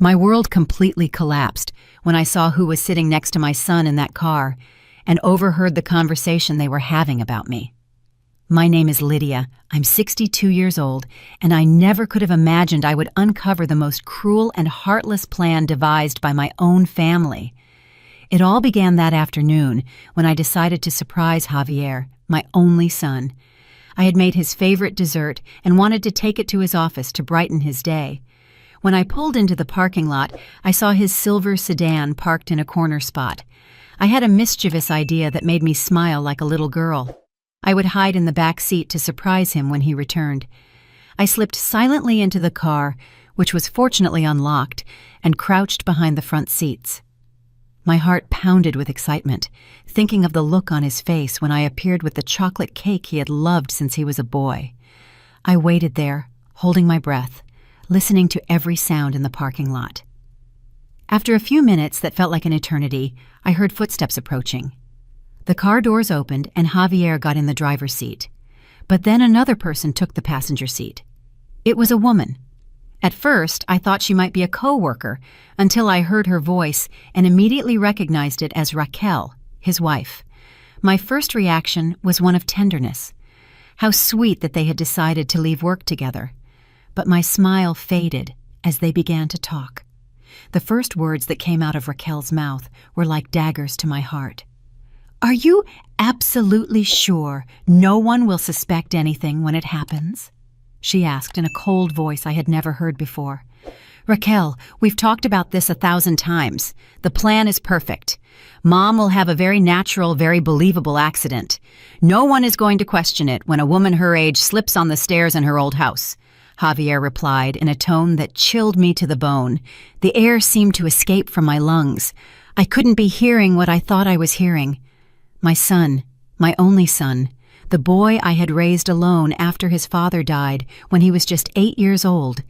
My world completely collapsed when I saw who was sitting next to my son in that car and overheard the conversation they were having about me. My name is Lydia. I'm 62 years old, and I never could have imagined I would uncover the most cruel and heartless plan devised by my own family. It all began that afternoon when I decided to surprise Javier, my only son. I had made his favorite dessert and wanted to take it to his office to brighten his day. When I pulled into the parking lot, I saw his silver sedan parked in a corner spot. I had a mischievous idea that made me smile like a little girl. I would hide in the back seat to surprise him when he returned. I slipped silently into the car, which was fortunately unlocked, and crouched behind the front seats. My heart pounded with excitement, thinking of the look on his face when I appeared with the chocolate cake he had loved since he was a boy. I waited there, holding my breath, listening to every sound in the parking lot. After a few minutes that felt like an eternity, I heard footsteps approaching. The car doors opened and Javier got in the driver's seat. But then another person took the passenger seat. It was a woman. At first, I thought she might be a co-worker until I heard her voice and immediately recognized it as Raquel, his wife. My first reaction was one of tenderness. How sweet that they had decided to leave work together. But my smile faded as they began to talk. The first words that came out of Raquel's mouth were like daggers to my heart. "Are you absolutely sure no one will suspect anything when it happens?" she asked in a cold voice I had never heard before. "Raquel, we've talked about this 1,000 times. The plan is perfect. Mom will have a very natural, very believable accident. No one is going to question it when a woman her age slips on the stairs in her old house," Javier replied in a tone that chilled me to the bone. The air seemed to escape from my lungs. I couldn't be hearing what I thought I was hearing. My son, my only son, the boy I had raised alone after his father died when he was just 8 years old,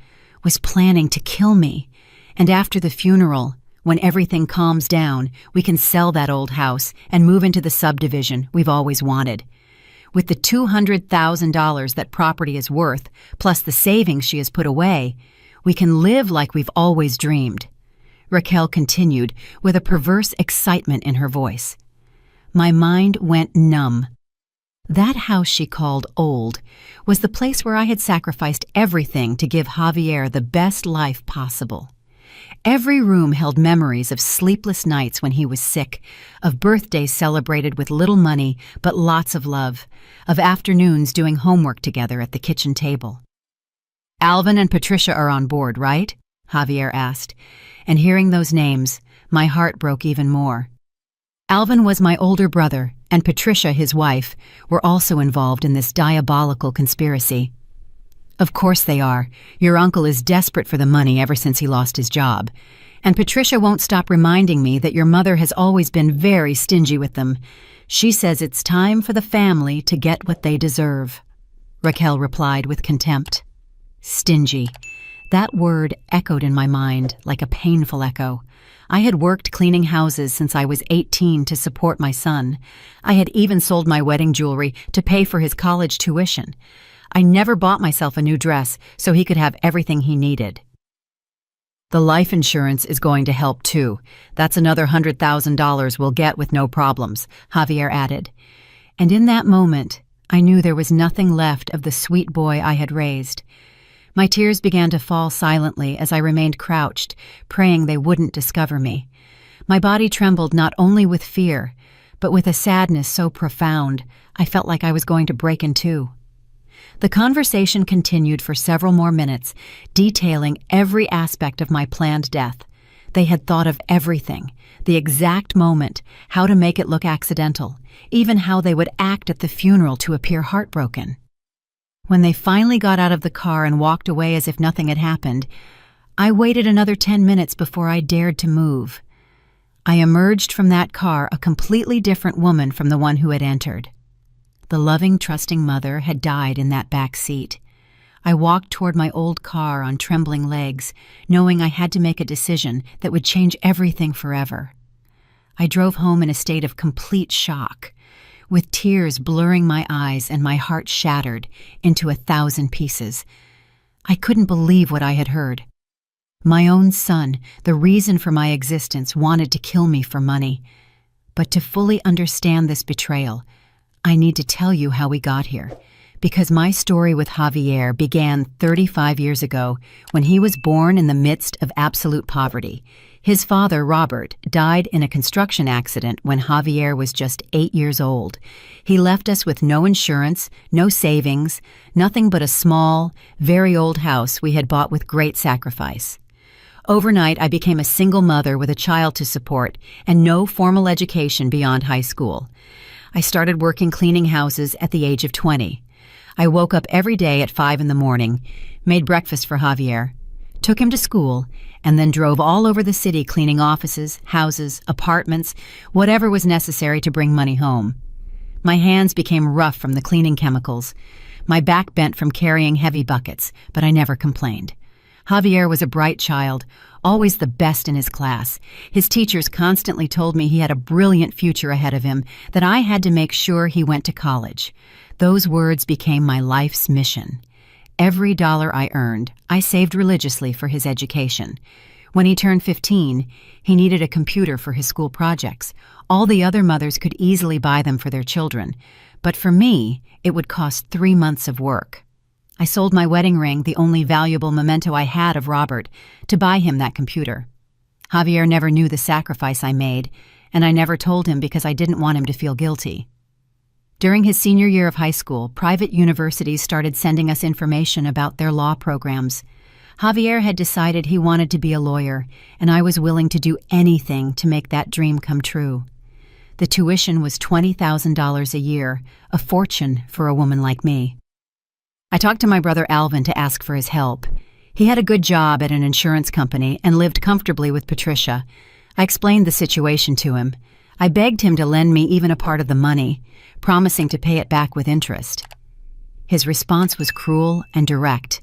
was planning to kill me. And after the funeral, when everything calms down, we can sell that old house and move into the subdivision we've always wanted. With the $200,000 that property is worth, plus the savings she has put away, we can live like we've always dreamed. Raquel continued with a perverse excitement in her voice. My mind went numb. That house she called old was the place where I had sacrificed everything to give Javier the best life possible. Every room held memories of sleepless nights when he was sick, of birthdays celebrated with little money but lots of love, of afternoons doing homework together at the kitchen table. "Alvin and Patricia are on board, right?" Javier asked, and hearing those names, my heart broke even more. Alvin was my older brother, and Patricia, his wife, were also involved in this diabolical conspiracy. "Of course they are. Your uncle is desperate for the money ever since he lost his job. And Patricia won't stop reminding me that your mother has always been very stingy with them. She says it's time for the family to get what they deserve," Raquel replied with contempt. Stingy. That word echoed in my mind like a painful echo. I had worked cleaning houses since I was 18 to support my son. I had even sold my wedding jewelry to pay for his college tuition. I never bought myself a new dress so he could have everything he needed. "The life insurance is going to help too. That's another $100,000 we'll get with no problems," Javier added. And in that moment, I knew there was nothing left of the sweet boy I had raised. My tears began to fall silently as I remained crouched, praying they wouldn't discover me. My body trembled not only with fear, but with a sadness so profound, I felt like I was going to break in two. The conversation continued for several more minutes, detailing every aspect of my planned death. They had thought of everything, the exact moment, how to make it look accidental, even how they would act at the funeral to appear heartbroken. When they finally got out of the car and walked away as if nothing had happened, I waited another 10 minutes before I dared to move. I emerged from that car a completely different woman from the one who had entered. The loving, trusting mother had died in that back seat. I walked toward my old car on trembling legs, knowing I had to make a decision that would change everything forever. I drove home in a state of complete shock, with tears blurring my eyes and my heart shattered into 1,000 pieces. I couldn't believe what I had heard. My own son, the reason for my existence, wanted to kill me for money. But to fully understand this betrayal, I need to tell you how we got here. Because my story with Javier began 35 years ago when he was born in the midst of absolute poverty. His father, Robert, died in a construction accident when Javier was just 8 years old. He left us with no insurance, no savings, nothing but a small, very old house we had bought with great sacrifice. Overnight, I became a single mother with a child to support and no formal education beyond high school. I started working cleaning houses at the age of 20. I woke up every day at 5 in the morning, made breakfast for Javier, took him to school, and then drove all over the city cleaning offices, houses, apartments, whatever was necessary to bring money home. My hands became rough from the cleaning chemicals. My back bent from carrying heavy buckets, but I never complained. Javier was a bright child, always the best in his class. His teachers constantly told me he had a brilliant future ahead of him, that I had to make sure he went to college. Those words became my life's mission. Every dollar I earned, I saved religiously for his education. When he turned 15, he needed a computer for his school projects. All the other mothers could easily buy them for their children, but for me, it would cost 3 months of work. I sold my wedding ring, the only valuable memento I had of Robert, to buy him that computer. Javier never knew the sacrifice I made, and I never told him because I didn't want him to feel guilty. During his senior year of high school, private universities started sending us information about their law programs. Javier had decided he wanted to be a lawyer, and I was willing to do anything to make that dream come true. The tuition was $20,000 a year, a fortune for a woman like me. I talked to my brother Alvin to ask for his help. He had a good job at an insurance company and lived comfortably with Patricia. I explained the situation to him. I begged him to lend me even a part of the money, promising to pay it back with interest. His response was cruel and direct.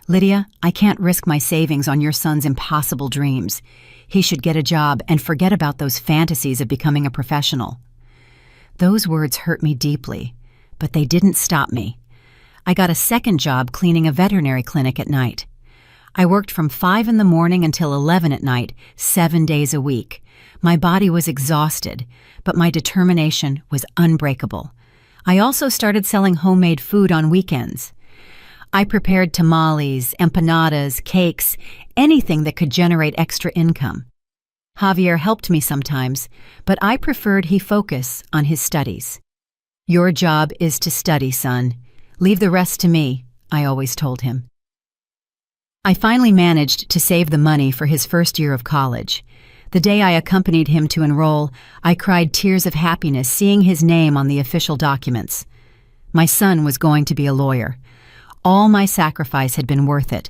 "Lydia, I can't risk my savings on your son's impossible dreams. He should get a job and forget about those fantasies of becoming a professional." Those words hurt me deeply, but they didn't stop me. I got a second job cleaning a veterinary clinic at night. I worked from 5 in the morning until 11 at night, 7 days a week. My body was exhausted, but my determination was unbreakable. I also started selling homemade food on weekends. I prepared tamales, empanadas, cakes, anything that could generate extra income. Javier helped me sometimes, but I preferred he focus on his studies. "Your job is to study, son. Leave the rest to me," I always told him. I finally managed to save the money for his first year of college. The day I accompanied him to enroll, I cried tears of happiness seeing his name on the official documents. My son was going to be a lawyer. All my sacrifice had been worth it.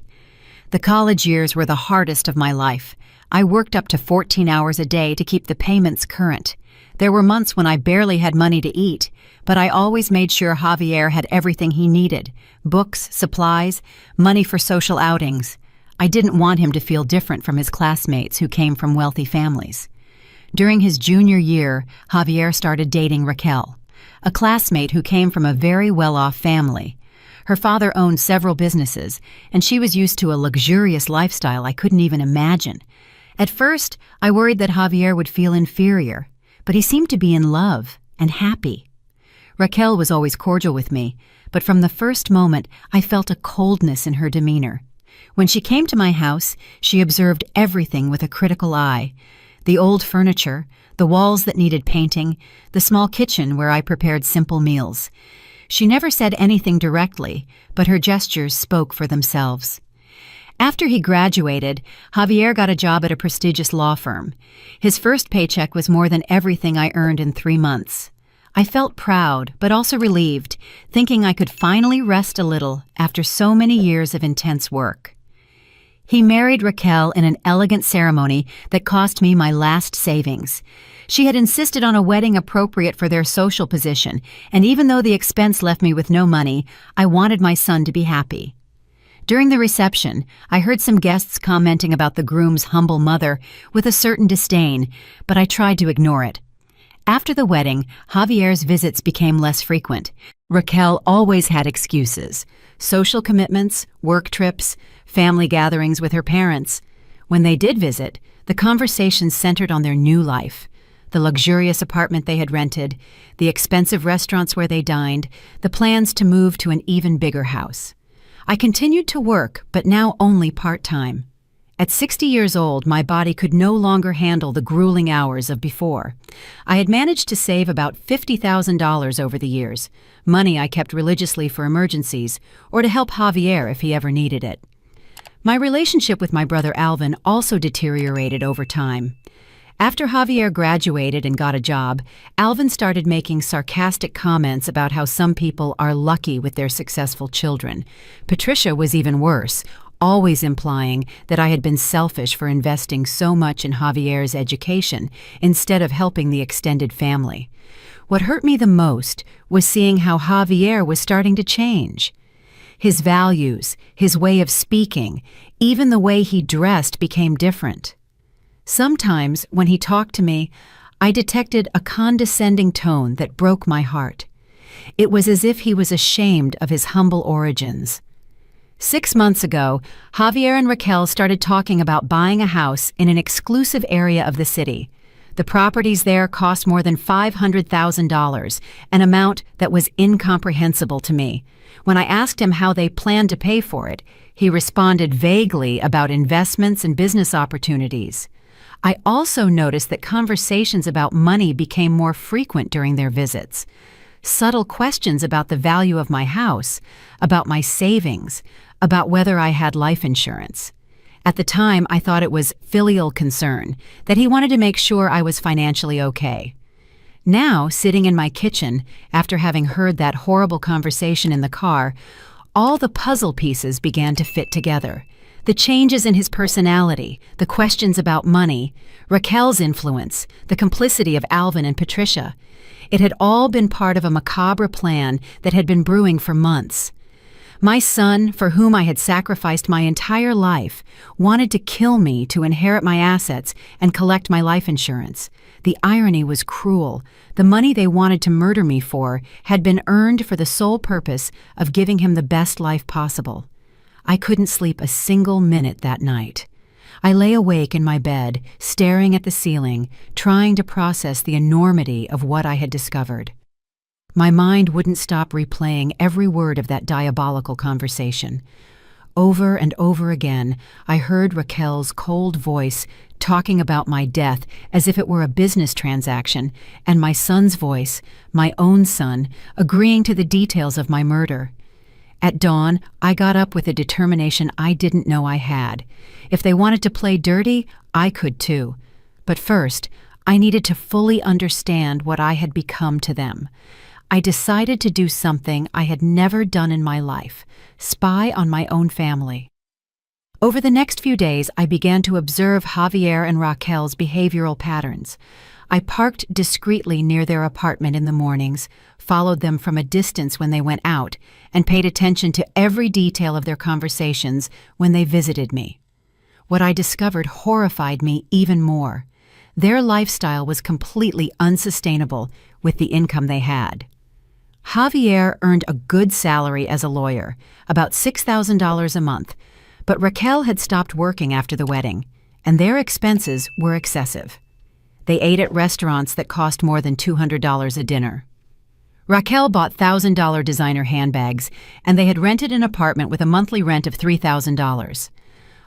The college years were the hardest of my life. I worked up to 14 hours a day to keep the payments current. There were months when I barely had money to eat, but I always made sure Javier had everything he needed: books, supplies, money for social outings. I didn't want him to feel different from his classmates who came from wealthy families. During his junior year, Javier started dating Raquel, a classmate who came from a very well-off family. Her father owned several businesses, and she was used to a luxurious lifestyle I couldn't even imagine. At first, I worried that Javier would feel inferior, but he seemed to be in love and happy. Raquel was always cordial with me, but from the first moment, I felt a coldness in her demeanor. When she came to my house, she observed everything with a critical eye. The old furniture, the walls that needed painting, the small kitchen where I prepared simple meals. She never said anything directly, but her gestures spoke for themselves. After he graduated, Javier got a job at a prestigious law firm. His first paycheck was more than everything I earned in 3 months. I felt proud, but also relieved, thinking I could finally rest a little after so many years of intense work. He married Raquel in an elegant ceremony that cost me my last savings. She had insisted on a wedding appropriate for their social position, and even though the expense left me with no money, I wanted my son to be happy. During the reception, I heard some guests commenting about the groom's humble mother with a certain disdain, but I tried to ignore it. After the wedding, Javier's visits became less frequent. Raquel always had excuses: social commitments, work trips, family gatherings with her parents. When they did visit, the conversations centered on their new life: the luxurious apartment they had rented, the expensive restaurants where they dined, the plans to move to an even bigger house. I continued to work, but now only part-time. At 60 years old, my body could no longer handle the grueling hours of before. I had managed to save about $50,000 over the years, money I kept religiously for emergencies or to help Javier if he ever needed it. My relationship with my brother Alvin also deteriorated over time. After Javier graduated and got a job, Alvin started making sarcastic comments about how some people are lucky with their successful children. Patricia was even worse, always implying that I had been selfish for investing so much in Javier's education instead of helping the extended family. What hurt me the most was seeing how Javier was starting to change. His values, his way of speaking, even the way he dressed became different. Sometimes, when he talked to me, I detected a condescending tone that broke my heart. It was as if he was ashamed of his humble origins. 6 months ago, Javier and Raquel started talking about buying a house in an exclusive area of the city. The properties there cost more than $500,000, an amount that was incomprehensible to me. When I asked him how they planned to pay for it, he responded vaguely about investments and business opportunities. I also noticed that conversations about money became more frequent during their visits. Subtle questions about the value of my house, about my savings, about whether I had life insurance. At the time, I thought it was filial concern, that he wanted to make sure I was financially okay. Now, sitting in my kitchen, after having heard that horrible conversation in the car, all the puzzle pieces began to fit together. The changes in his personality, the questions about money, Raquel's influence, the complicity of Alvin and Patricia. It had all been part of a macabre plan that had been brewing for months. My son, for whom I had sacrificed my entire life, wanted to kill me to inherit my assets and collect my life insurance. The irony was cruel. The money they wanted to murder me for had been earned for the sole purpose of giving him the best life possible. I couldn't sleep a single minute that night. I lay awake in my bed, staring at the ceiling, trying to process the enormity of what I had discovered. My mind wouldn't stop replaying every word of that diabolical conversation. Over and over again, I heard Raquel's cold voice talking about my death as if it were a business transaction, and my son's voice, my own son, agreeing to the details of my murder. At dawn, I got up with a determination I didn't know I had. If they wanted to play dirty, I could too. But first, I needed to fully understand what I had become to them. I decided to do something I had never done in my life: spy on my own family. Over the next few days, I began to observe Javier and Raquel's behavioral patterns. I parked discreetly near their apartment in the mornings, followed them from a distance when they went out, and paid attention to every detail of their conversations when they visited me. What I discovered horrified me even more. Their lifestyle was completely unsustainable with the income they had. Javier earned a good salary as a lawyer, about $6,000 a month, but Raquel had stopped working after the wedding, and their expenses were excessive. They ate at restaurants that cost more than $200 a dinner. Raquel bought $1,000 designer handbags, and they had rented an apartment with a monthly rent of $3,000.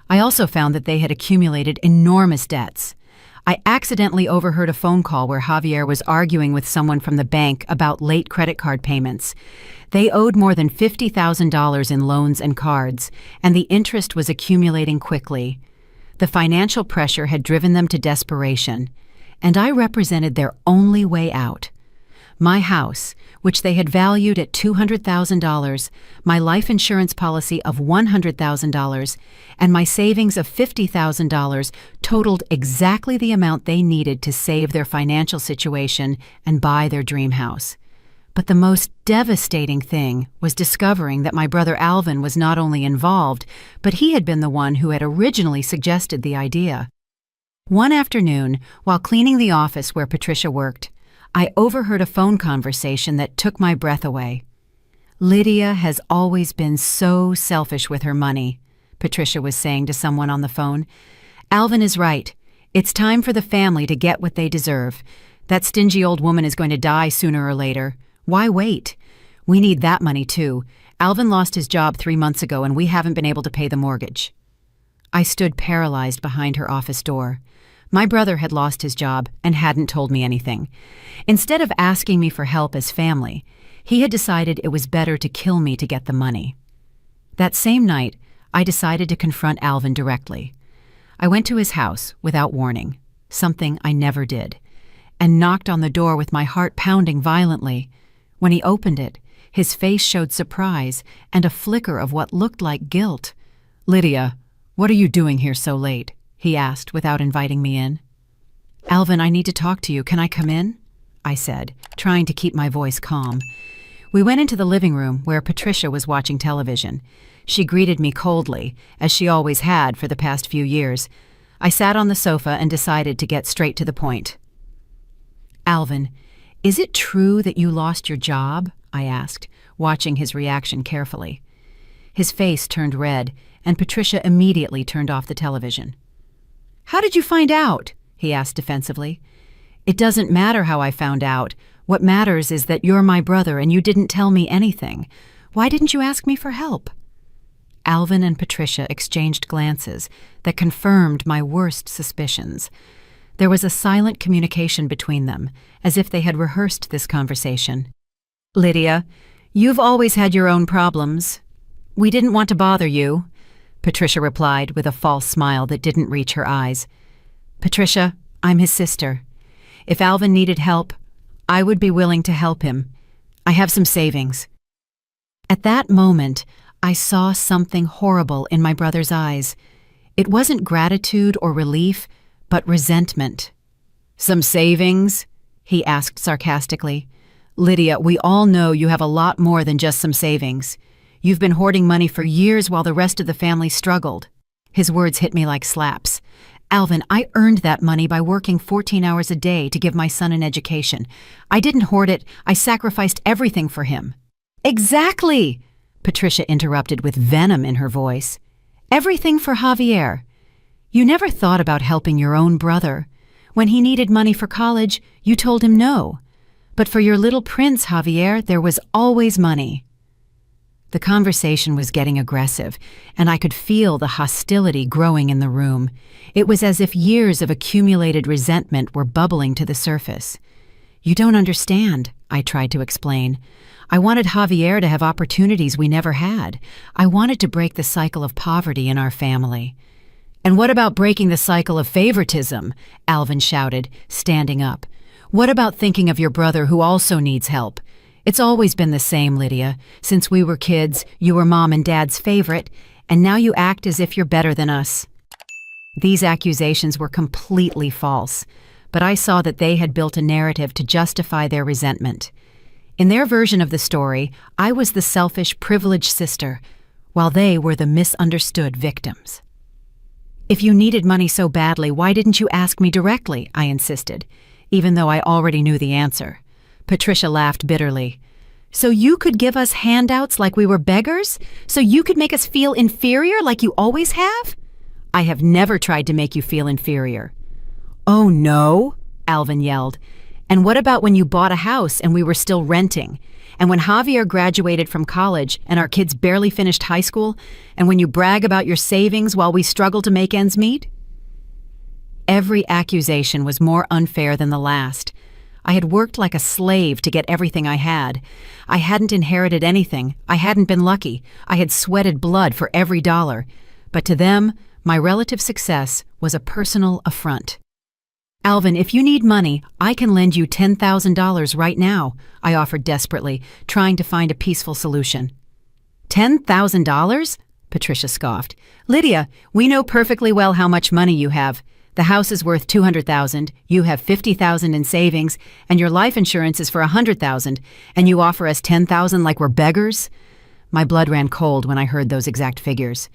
I also found that they had accumulated enormous debts. I accidentally overheard a phone call where Javier was arguing with someone from the bank about late credit card payments. They owed more than $50,000 in loans and cards, and the interest was accumulating quickly. The financial pressure had driven them to desperation, and I represented their only way out. My house, which they had valued at $200,000, my life insurance policy of $100,000, and my savings of $50,000 totaled exactly the amount they needed to save their financial situation and buy their dream house. But the most devastating thing was discovering that my brother Alvin was not only involved, but he had been the one who had originally suggested the idea. One afternoon, while cleaning the office where Patricia worked, I overheard a phone conversation that took my breath away. "Lydia has always been so selfish with her money," Patricia was saying to someone on the phone. Alvin is right. It's time for the family to get what they deserve. That stingy old woman is going to die sooner or later. Why wait? We need that money too. Alvin lost his job 3 months ago and we haven't been able to pay the mortgage. I stood paralyzed behind her office door. My brother had lost his job and hadn't told me anything. Instead of asking me for help as family, he had decided it was better to kill me to get the money. That same night, I decided to confront Alvin directly. I went to his house without warning, something I never did, and knocked on the door with my heart pounding violently. When he opened it, his face showed surprise and a flicker of what looked like guilt. "Lydia, what are you doing here so late?" he asked without inviting me in. "Alvin, I need to talk to you. Can I come in?" I said, trying to keep my voice calm. We went into the living room where Patricia was watching television. She greeted me coldly, as she always had for the past few years. I sat on the sofa and decided to get straight to the point. "Alvin, is it true that you lost your job?" I asked, watching his reaction carefully. His face turned red, and Patricia immediately turned off the television. "How did you find out?" he asked defensively. "It doesn't matter how I found out. What matters is that you're my brother and you didn't tell me anything. Why didn't you ask me for help?" Alvin and Patricia exchanged glances that confirmed my worst suspicions. There was a silent communication between them, as if they had rehearsed this conversation. "Lydia, you've always had your own problems. We didn't want to bother you," Patricia replied with a false smile that didn't reach her eyes. "Patricia, I'm his sister. If Alvin needed help, I would be willing to help him. I have some savings." At that moment, I saw something horrible in my brother's eyes. It wasn't gratitude or relief, but resentment. "Some savings?" he asked sarcastically. "Lydia, we all know you have a lot more than just some savings. You've been hoarding money for years while the rest of the family struggled." His words hit me like slaps. "Alvin, I earned that money by working 14 hours a day to give my son an education. I didn't hoard it. I sacrificed everything for him." "Exactly!" Patricia interrupted with venom in her voice. "Everything for Javier. You never thought about helping your own brother. When he needed money for college, you told him no. But for your little prince, Javier, there was always money." The conversation was getting aggressive, and I could feel the hostility growing in the room. It was as if years of accumulated resentment were bubbling to the surface. "You don't understand," I tried to explain. "I wanted Javier to have opportunities we never had. I wanted to break the cycle of poverty in our family." "And what about breaking the cycle of favoritism?" Alvin shouted, standing up. "What about thinking of your brother who also needs help? It's always been the same, Lydia. Since we were kids, you were Mom and Dad's favorite, and now you act as if you're better than us." These accusations were completely false, but I saw that they had built a narrative to justify their resentment. In their version of the story, I was the selfish, privileged sister, while they were the misunderstood victims. "If you needed money so badly, why didn't you ask me directly?" I insisted, even though I already knew the answer. Patricia laughed bitterly. "So you could give us handouts like we were beggars? So you could make us feel inferior like you always have?" "I have never tried to make you feel inferior." "Oh no?" Alvin yelled. "And what about when you bought a house and we were still renting? And when Javier graduated from college and our kids barely finished high school? And when you brag about your savings while we struggle to make ends meet?" Every accusation was more unfair than the last. I had worked like a slave to get everything I had. I hadn't inherited anything. I hadn't been lucky. I had sweated blood for every dollar. But to them, my relative success was a personal affront. "Alvin, if you need money, I can lend you $10,000 right now," I offered desperately, trying to find a peaceful solution. $10,000? Patricia scoffed. "Lydia, we know perfectly well how much money you have. The house is worth $200,000, you have $50,000 in savings, and your life insurance is for $100,000, and you offer us $10,000 like we're beggars?" My blood ran cold when I heard those exact figures.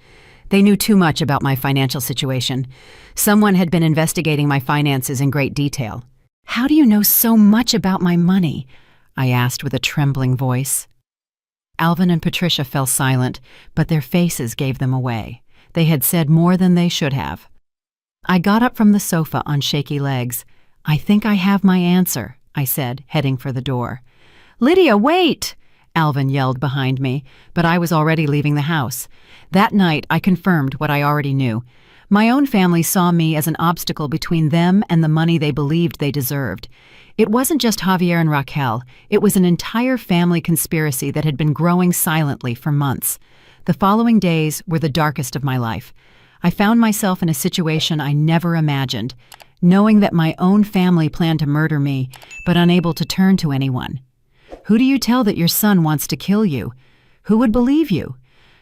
They knew too much about my financial situation. Someone had been investigating my finances in great detail. "How do you know so much about my money?" I asked with a trembling voice. Alvin and Patricia fell silent, but their faces gave them away. They had said more than they should have. I got up from the sofa on shaky legs. "I think I have my answer," I said, heading for the door. "Lydia, wait!" Alvin yelled behind me, but I was already leaving the house. That night, I confirmed what I already knew. My own family saw me as an obstacle between them and the money they believed they deserved. It wasn't just Javier and Raquel, it was an entire family conspiracy that had been growing silently for months. The following days were the darkest of my life. I found myself in a situation I never imagined, knowing that my own family planned to murder me, but unable to turn to anyone. Who do you tell that your son wants to kill you? Who would believe you?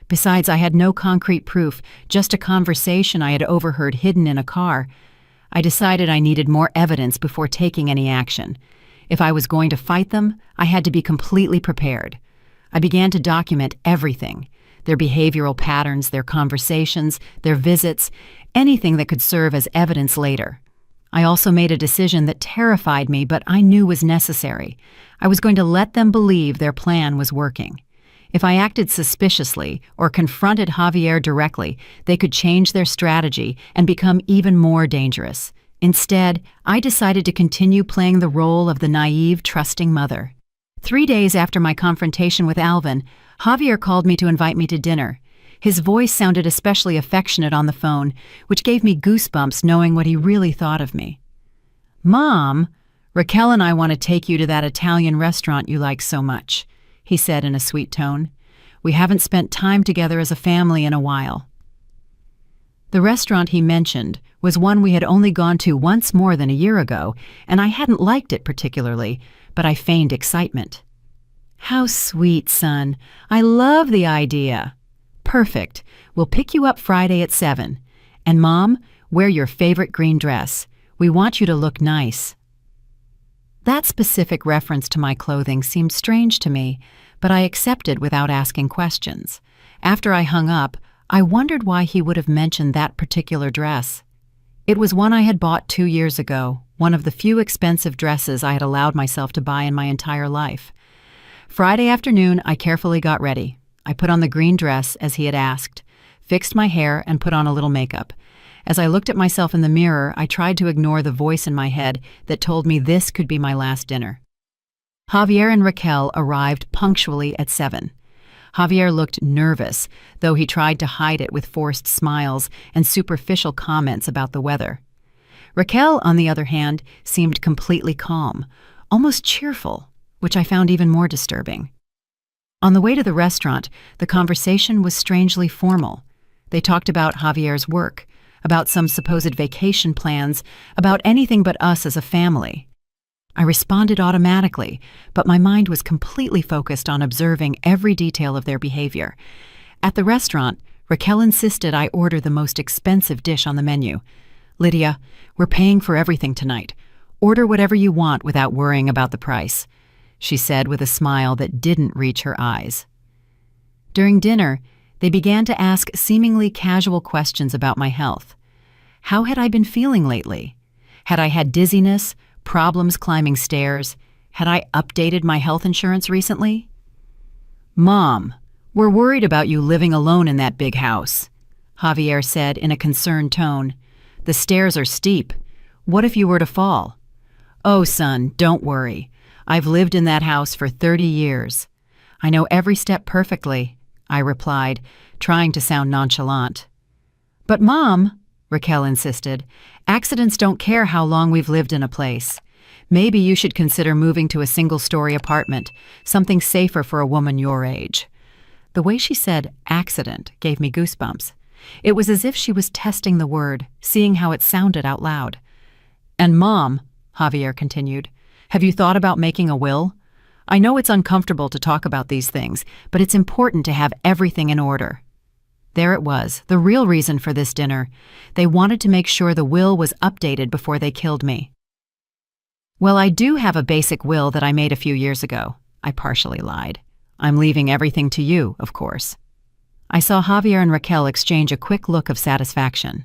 Besides, I had no concrete proof, just a conversation I had overheard hidden in a car. I decided I needed more evidence before taking any action. If I was going to fight them, I had to be completely prepared. I began to document everything: their behavioral patterns, their conversations, their visits, anything that could serve as evidence later. I also made a decision that terrified me, but I knew was necessary. I was going to let them believe their plan was working. If I acted suspiciously or confronted Javier directly, they could change their strategy and become even more dangerous. Instead, I decided to continue playing the role of the naive, trusting mother. 3 days after my confrontation with Alvin, Javier called me to invite me to dinner. His voice sounded especially affectionate on the phone, which gave me goosebumps knowing what he really thought of me. "Mom, Raquel and I want to take you to that Italian restaurant you like so much," he said in a sweet tone. "We haven't spent time together as a family in a while." The restaurant he mentioned was one we had only gone to once more than a year ago, and I hadn't liked it particularly, but I feigned excitement. "How sweet, son. I love the idea." "Perfect. We'll pick you up Friday at 7. And Mom, wear your favorite green dress. We want you to look nice." That specific reference to my clothing seemed strange to me, but I accepted without asking questions. After I hung up, I wondered why he would have mentioned that particular dress. It was one I had bought 2 years ago, one of the few expensive dresses I had allowed myself to buy in my entire life. Friday afternoon, I carefully got ready. I put on the green dress, as he had asked, fixed my hair, and put on a little makeup. As I looked at myself in the mirror, I tried to ignore the voice in my head that told me this could be my last dinner. Javier and Raquel arrived punctually at 7. Javier looked nervous, though he tried to hide it with forced smiles and superficial comments about the weather. Raquel, on the other hand, seemed completely calm, almost cheerful, which I found even more disturbing. On the way to the restaurant, the conversation was strangely formal. They talked about Javier's work, about some supposed vacation plans, about anything but us as a family. I responded automatically, but my mind was completely focused on observing every detail of their behavior. At the restaurant, Raquel insisted I order the most expensive dish on the menu. "Lydia, we're paying for everything tonight. Order whatever you want without worrying about the price," she said with a smile that didn't reach her eyes. During dinner, they began to ask seemingly casual questions about my health. How had I been feeling lately? Had I had dizziness, problems climbing stairs? Had I updated my health insurance recently? "Mom, we're worried about you living alone in that big house," Javier said in a concerned tone. "The stairs are steep. What if you were to fall?" "Oh, son, don't worry. I've lived in that house for 30 years. I know every step perfectly," I replied, trying to sound nonchalant. "But Mom," Raquel insisted, "accidents don't care how long we've lived in a place. Maybe you should consider moving to a single-story apartment, something safer for a woman your age." The way she said accident gave me goosebumps. It was as if she was testing the word, seeing how it sounded out loud. "And Mom," Javier continued, "have you thought about making a will? I know it's uncomfortable to talk about these things, but it's important to have everything in order." There it was, the real reason for this dinner. They wanted to make sure the will was updated before they killed me. "Well, I do have a basic will that I made a few years ago," I partially lied. "I'm leaving everything to you, of course." I saw Javier and Raquel exchange a quick look of satisfaction.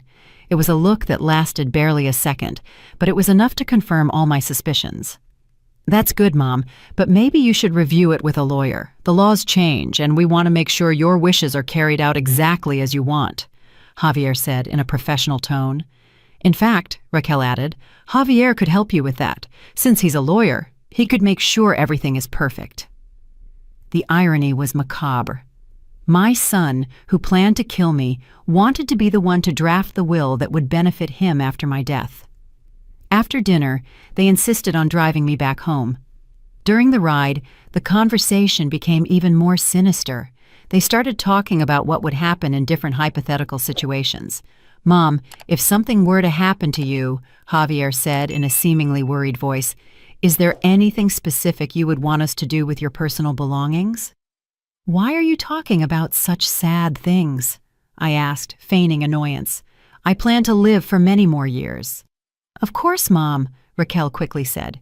It was a look that lasted barely a second, but it was enough to confirm all my suspicions. "That's good, Mom, but maybe you should review it with a lawyer. The laws change, and we want to make sure your wishes are carried out exactly as you want," Javier said in a professional tone. In fact, Raquel added, Javier could help you with that. Since he's a lawyer, he could make sure everything is perfect. The irony was macabre. My son, who planned to kill me, wanted to be the one to draft the will that would benefit him after my death. After dinner, they insisted on driving me back home. During the ride, the conversation became even more sinister. They started talking about what would happen in different hypothetical situations. Mom, if something were to happen to you, Javier said in a seemingly worried voice, is there anything specific you would want us to do with your personal belongings? Why are you talking about such sad things? I asked, feigning annoyance. I plan to live for many more years. Of course, Mom, Raquel quickly said.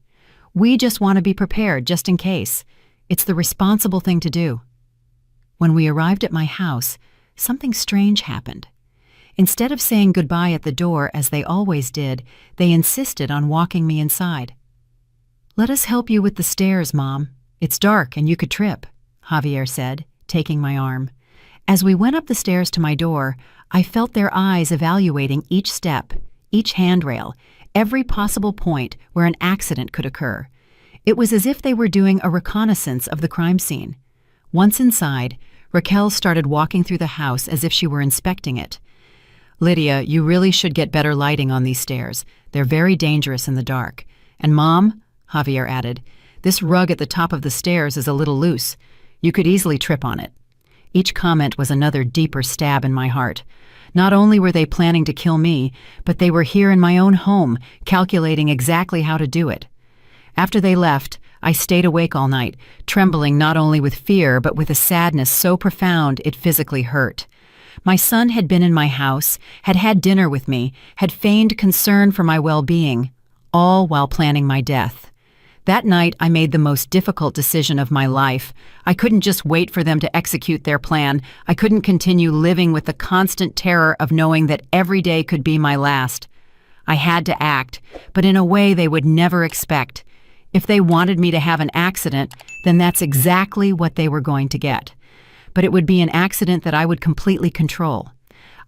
We just want to be prepared just in case. It's the responsible thing to do. When we arrived at my house, something strange happened. Instead of saying goodbye at the door as they always did, they insisted on walking me inside. Let us help you with the stairs, Mom. It's dark and you could trip, Javier said, taking my arm. As we went up the stairs to my door, I felt their eyes evaluating each step, each handrail, every possible point where an accident could occur. It was as if they were doing a reconnaissance of the crime scene. Once inside, Raquel started walking through the house as if she were inspecting it. Lydia, you really should get better lighting on these stairs. They're very dangerous in the dark. And Mom, Javier added, this rug at the top of the stairs is a little loose. You could easily trip on it. Each comment was another deeper stab in my heart. Not only were they planning to kill me, but they were here in my own home, calculating exactly how to do it. After they left, I stayed awake all night, trembling not only with fear but with a sadness so profound it physically hurt. My son had been in my house, had had dinner with me, had feigned concern for my well-being, all while planning my death. That night, I made the most difficult decision of my life. I couldn't just wait for them to execute their plan. I couldn't continue living with the constant terror of knowing that every day could be my last. I had to act, but in a way they would never expect. If they wanted me to have an accident, then that's exactly what they were going to get. But it would be an accident that I would completely control.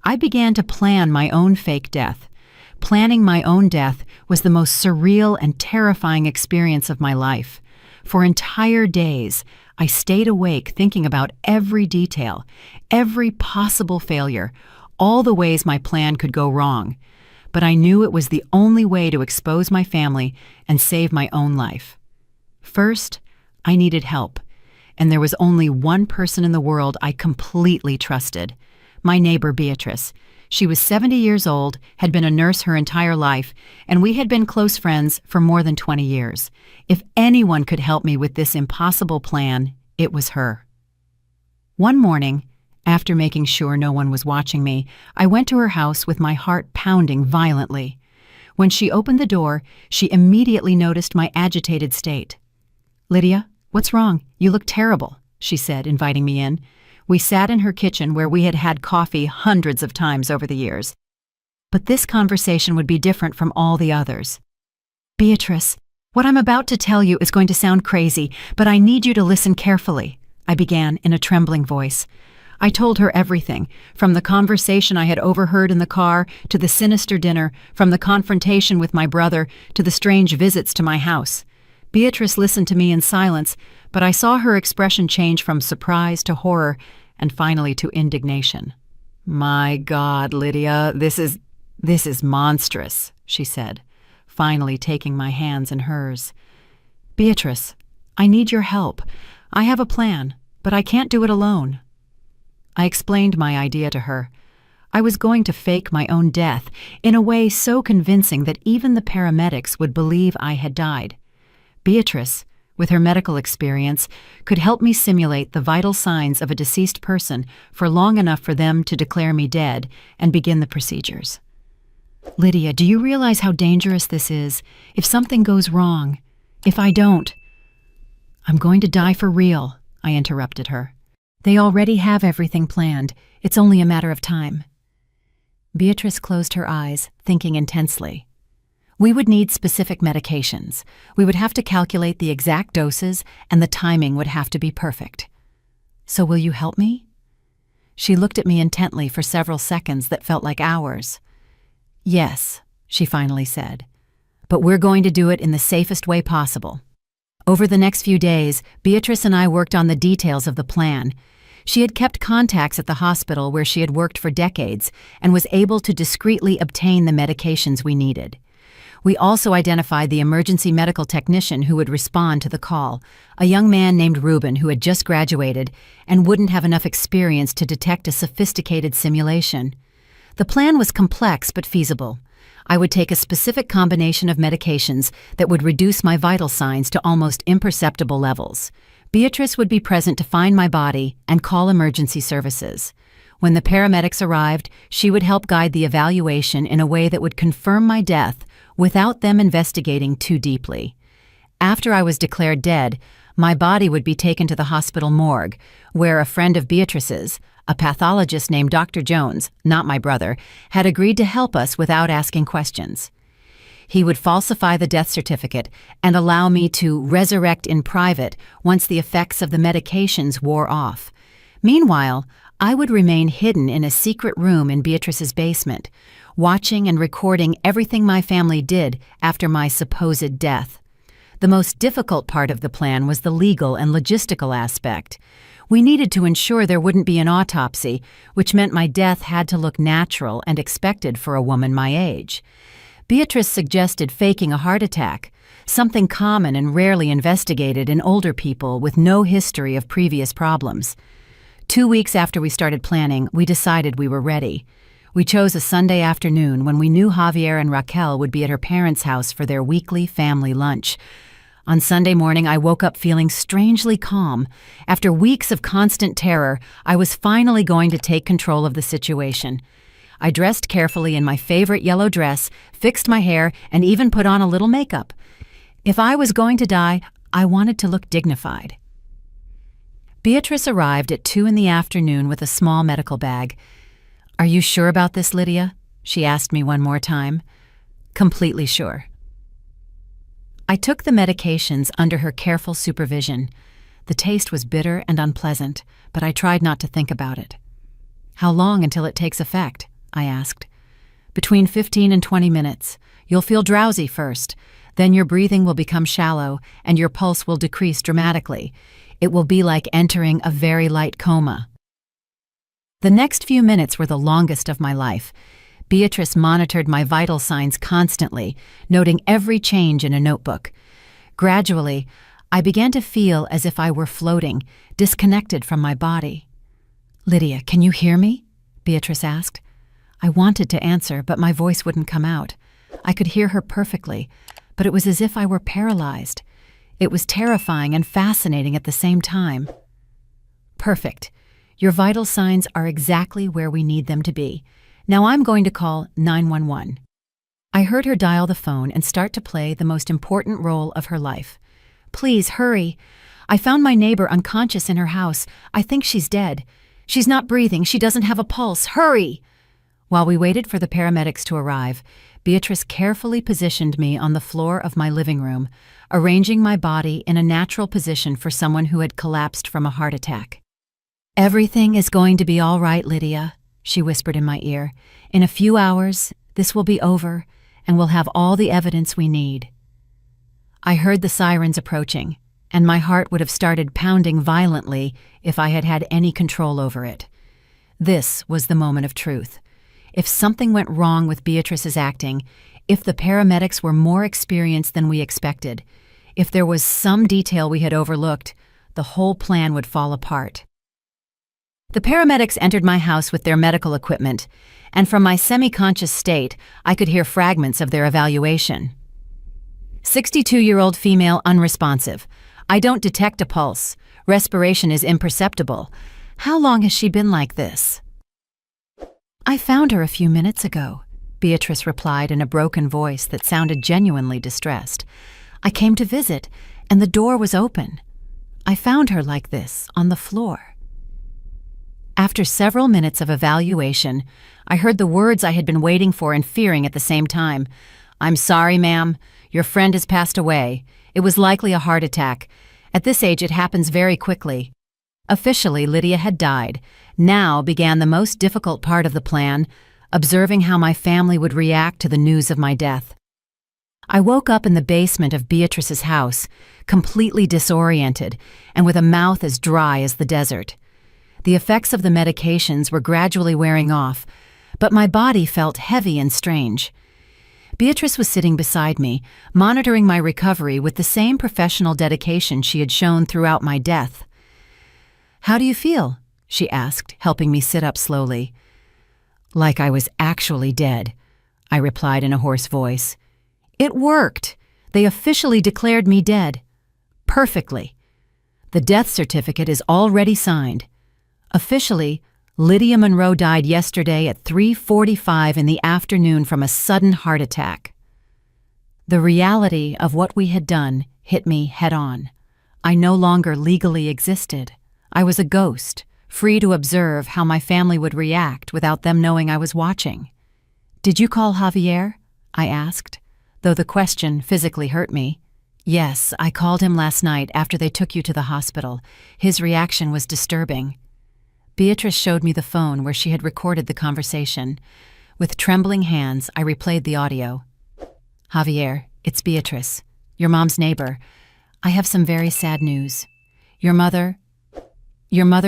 I began to plan my own fake death. Planning my own death was the most surreal and terrifying experience of my life. For entire days, I stayed awake thinking about every detail, every possible failure, all the ways my plan could go wrong. But I knew it was the only way to expose my family and save my own life. First, I needed help, and there was only one person in the world I completely trusted, my neighbor Beatrice. She was 70 years old, had been a nurse her entire life, and we had been close friends for more than 20 years. If anyone could help me with this impossible plan, it was her. One morning, after making sure no one was watching me, I went to her house with my heart pounding violently. When she opened the door, she immediately noticed my agitated state. "Lydia, what's wrong? You look terrible," she said, inviting me in. We sat in her kitchen where we had had coffee hundreds of times over the years. But this conversation would be different from all the others. "Beatrice, what I'm about to tell you is going to sound crazy, but I need you to listen carefully," I began in a trembling voice. I told her everything, from the conversation I had overheard in the car to the sinister dinner, from the confrontation with my brother to the strange visits to my house. Beatrice listened to me in silence, but I saw her expression change from surprise to horror and finally to indignation. "My God, Lydia, this is monstrous," she said, finally taking my hands in hers. "Beatrice, I need your help. I have a plan, but I can't do it alone." I explained my idea to her. I was going to fake my own death in a way so convincing that even the paramedics would believe I had died. Beatrice, with her medical experience, could help me simulate the vital signs of a deceased person for long enough for them to declare me dead and begin the procedures. "Lydia, do you realize how dangerous this is? If something goes wrong, if I don't—" "I'm going to die for real," I interrupted her. "They already have everything planned. It's only a matter of time." Beatrice closed her eyes, thinking intensely. "We would need specific medications. We would have to calculate the exact doses, and the timing would have to be perfect. So will you help me?" She looked at me intently for several seconds that felt like hours. "Yes," she finally said. "But we're going to do it in the safest way possible." Over the next few days, Beatrice and I worked on the details of the plan. She had kept contacts at the hospital where she had worked for decades and was able to discreetly obtain the medications we needed. We also identified the emergency medical technician who would respond to the call, a young man named Ruben who had just graduated and wouldn't have enough experience to detect a sophisticated simulation. The plan was complex but feasible. I would take a specific combination of medications that would reduce my vital signs to almost imperceptible levels. Beatrice would be present to find my body and call emergency services. When the paramedics arrived, she would help guide the evaluation in a way that would confirm my death without them investigating too deeply. After I was declared dead, my body would be taken to the hospital morgue, where a friend of Beatrice's, a pathologist named Dr. Jones, not my brother, had agreed to help us without asking questions. He would falsify the death certificate and allow me to resurrect in private once the effects of the medications wore off. Meanwhile, I would remain hidden in a secret room in Beatrice's basement, watching and recording everything my family did after my supposed death. The most difficult part of the plan was the legal and logistical aspect. We needed to ensure there wouldn't be an autopsy, which meant my death had to look natural and expected for a woman my age. Beatrice suggested faking a heart attack, something common and rarely investigated in older people with no history of previous problems. 2 weeks after we started planning, we decided we were ready. We chose a Sunday afternoon when we knew Javier and Raquel would be at her parents' house for their weekly family lunch. On Sunday morning, I woke up feeling strangely calm. After weeks of constant terror, I was finally going to take control of the situation. I dressed carefully in my favorite yellow dress, fixed my hair, and even put on a little makeup. If I was going to die, I wanted to look dignified. Beatrice arrived at 2 p.m. with a small medical bag. "Are you sure about this, Lydia?" she asked me one more time. "Completely sure." I took the medications under her careful supervision. The taste was bitter and unpleasant, but I tried not to think about it. "How long until it takes effect?" I asked. "Between 15 and 20 minutes. You'll feel drowsy first. Then your breathing will become shallow and your pulse will decrease dramatically. It will be like entering a very light coma." The next few minutes were the longest of my life. Beatrice monitored my vital signs constantly, noting every change in a notebook. Gradually, I began to feel as if I were floating, disconnected from my body. "Lydia, can you hear me?" Beatrice asked. I wanted to answer, but my voice wouldn't come out. I could hear her perfectly, but it was as if I were paralyzed. It was terrifying and fascinating at the same time. "Perfect. Your vital signs are exactly where we need them to be. Now I'm going to call 911. I heard her dial the phone and start to play the most important role of her life. "Please, hurry. I found my neighbor unconscious in her house. I think she's dead. She's not breathing. She doesn't have a pulse. Hurry!" While we waited for the paramedics to arrive, Beatrice carefully positioned me on the floor of my living room, arranging my body in a natural position for someone who had collapsed from a heart attack. "Everything is going to be all right, Lydia," she whispered in my ear. "In a few hours, this will be over, and we'll have all the evidence we need." I heard the sirens approaching, and my heart would have started pounding violently if I had had any control over it. This was the moment of truth. If something went wrong with Beatrice's acting, if the paramedics were more experienced than we expected, if there was some detail we had overlooked, the whole plan would fall apart. The paramedics entered my house with their medical equipment, and from my semi-conscious state, I could hear fragments of their evaluation. 62-year-old female unresponsive. I don't detect a pulse. Respiration is imperceptible. How long has she been like this? "I found her a few minutes ago," Beatrice replied in a broken voice that sounded genuinely distressed. "I came to visit, and the door was open. I found her like this, on the floor." After several minutes of evaluation, I heard the words I had been waiting for and fearing at the same time. "I'm sorry, ma'am. Your friend has passed away. It was likely a heart attack. At this age, it happens very quickly." Officially, Lydia had died. Now began the most difficult part of the plan, observing how my family would react to the news of my death. I woke up in the basement of Beatrice's house, completely disoriented and with a mouth as dry as the desert. The effects of the medications were gradually wearing off, but my body felt heavy and strange. Beatrice was sitting beside me, monitoring my recovery with the same professional dedication she had shown throughout my death. "How do you feel?" she asked, helping me sit up slowly. "Like I was actually dead," I replied in a hoarse voice. "It worked. They officially declared me dead. Perfectly. The death certificate is already signed. Officially, Lydia Monroe died yesterday at 3:45 in the afternoon from a sudden heart attack." The reality of what we had done hit me head-on. I no longer legally existed. I was a ghost, free to observe how my family would react without them knowing I was watching. "Did you call Javier?" I asked, though the question physically hurt me. "Yes, I called him last night after they took you to the hospital. His reaction was disturbing." Beatrice showed me the phone where she had recorded the conversation. With trembling hands, I replayed the audio. "Javier, it's Beatrice, your mom's neighbor. I have some very sad news. Your mother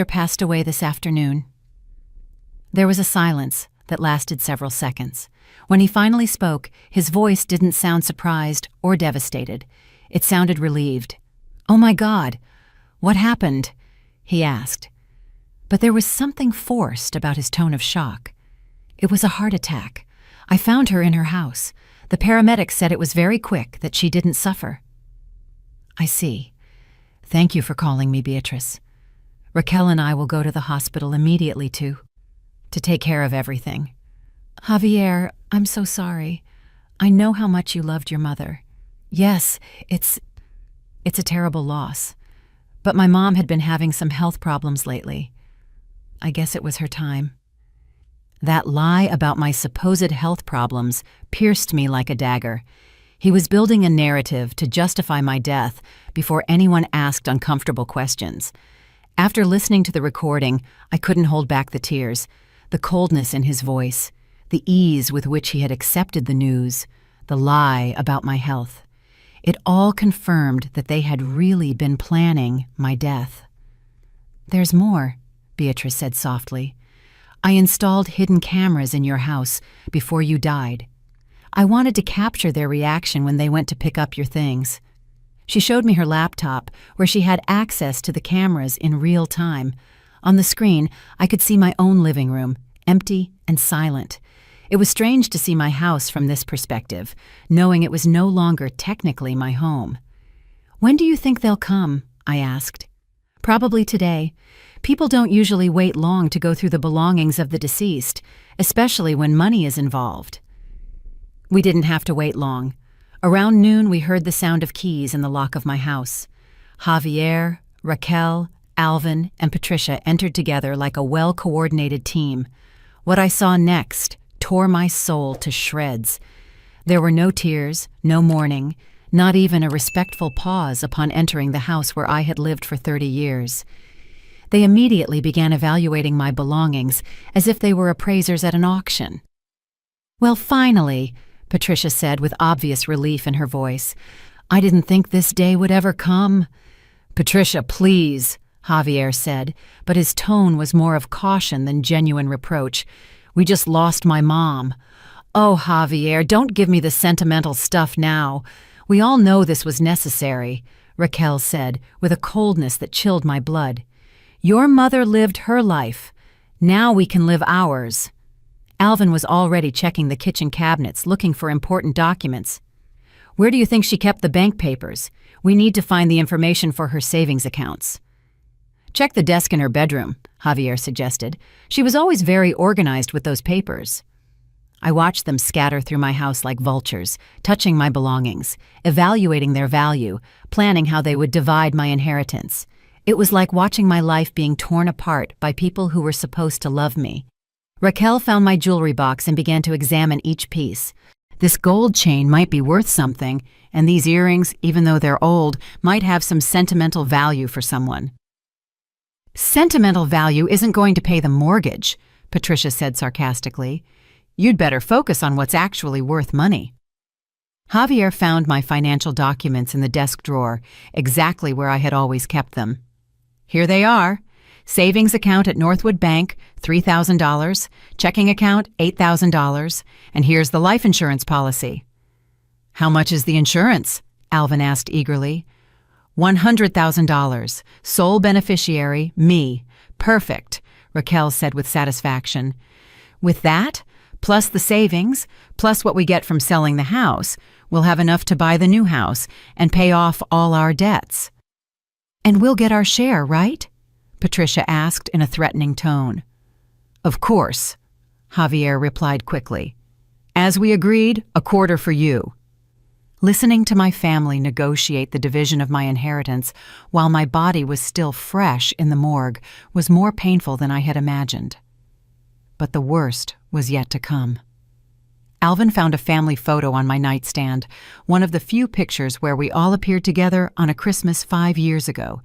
passed away this afternoon." There was a silence that lasted several seconds. When he finally spoke, his voice didn't sound surprised or devastated. It sounded relieved. "Oh my God, what happened?" he asked. But there was something forced about his tone of shock. "It was a heart attack. I found her in her house. The paramedics said it was very quick, that she didn't suffer." "I see. Thank you for calling me, Beatrice. Raquel and I will go to the hospital immediately to take care of everything." "Javier, I'm so sorry. I know how much you loved your mother. Yes, it's a terrible loss. But my mom had been having some health problems lately. I guess it was her time." That lie about my supposed health problems pierced me like a dagger. He was building a narrative to justify my death before anyone asked uncomfortable questions. After listening to the recording, I couldn't hold back the tears, the coldness in his voice, the ease with which he had accepted the news, the lie about my health. It all confirmed that they had really been planning my death. "There's more," Beatrice said softly. "I installed hidden cameras in your house before you died. I wanted to capture their reaction when they went to pick up your things." She showed me her laptop, where she had access to the cameras in real time. On the screen, I could see my own living room, empty and silent. It was strange to see my house from this perspective, knowing it was no longer technically my home. "When do you think they'll come?" I asked. "Probably today. People don't usually wait long to go through the belongings of the deceased, especially when money is involved." We didn't have to wait long. Around noon, we heard the sound of keys in the lock of my house. Javier, Raquel, Alvin, and Patricia entered together like a well-coordinated team. What I saw next tore my soul to shreds. There were no tears, no mourning, not even a respectful pause upon entering the house where I had lived for 30 years. They immediately began evaluating my belongings as if they were appraisers at an auction. "Well, finally," Patricia said with obvious relief in her voice. "I didn't think this day would ever come." "Patricia, please," Javier said, but his tone was more of caution than genuine reproach. "We just lost my mom." "Oh, Javier, don't give me the sentimental stuff now. We all know this was necessary," Raquel said, with a coldness that chilled my blood. "Your mother lived her life. Now we can live ours." Alvin was already checking the kitchen cabinets, looking for important documents. "Where do you think she kept the bank papers? We need to find the information for her savings accounts." "Check the desk in her bedroom," Javier suggested. "She was always very organized with those papers." I watched them scatter through my house like vultures, touching my belongings, evaluating their value, planning how they would divide my inheritance. It was like watching my life being torn apart by people who were supposed to love me. Raquel found my jewelry box and began to examine each piece. This gold chain might be worth something, and these earrings, even though they're old, might have some sentimental value for someone. "Sentimental value isn't going to pay the mortgage," Patricia said sarcastically. You'd better focus on what's actually worth money. Javier found my financial documents in the desk drawer, exactly where I had always kept them. Here they are. Savings account at Northwood Bank, $3,000. Checking account, $8,000. And here's the life insurance policy. How much is the insurance? Alvin asked eagerly. $100,000. Sole beneficiary, me. Perfect, Raquel said with satisfaction. With that, plus the savings, plus what we get from selling the house, we'll have enough to buy the new house and pay off all our debts. And we'll get our share, right? Patricia asked in a threatening tone. Of course, Javier replied quickly. As we agreed, a quarter for you. Listening to my family negotiate the division of my inheritance while my body was still fresh in the morgue was more painful than I had imagined. But the worst was yet to come. Alvin found a family photo on my nightstand, one of the few pictures where we all appeared together on a Christmas 5 years ago.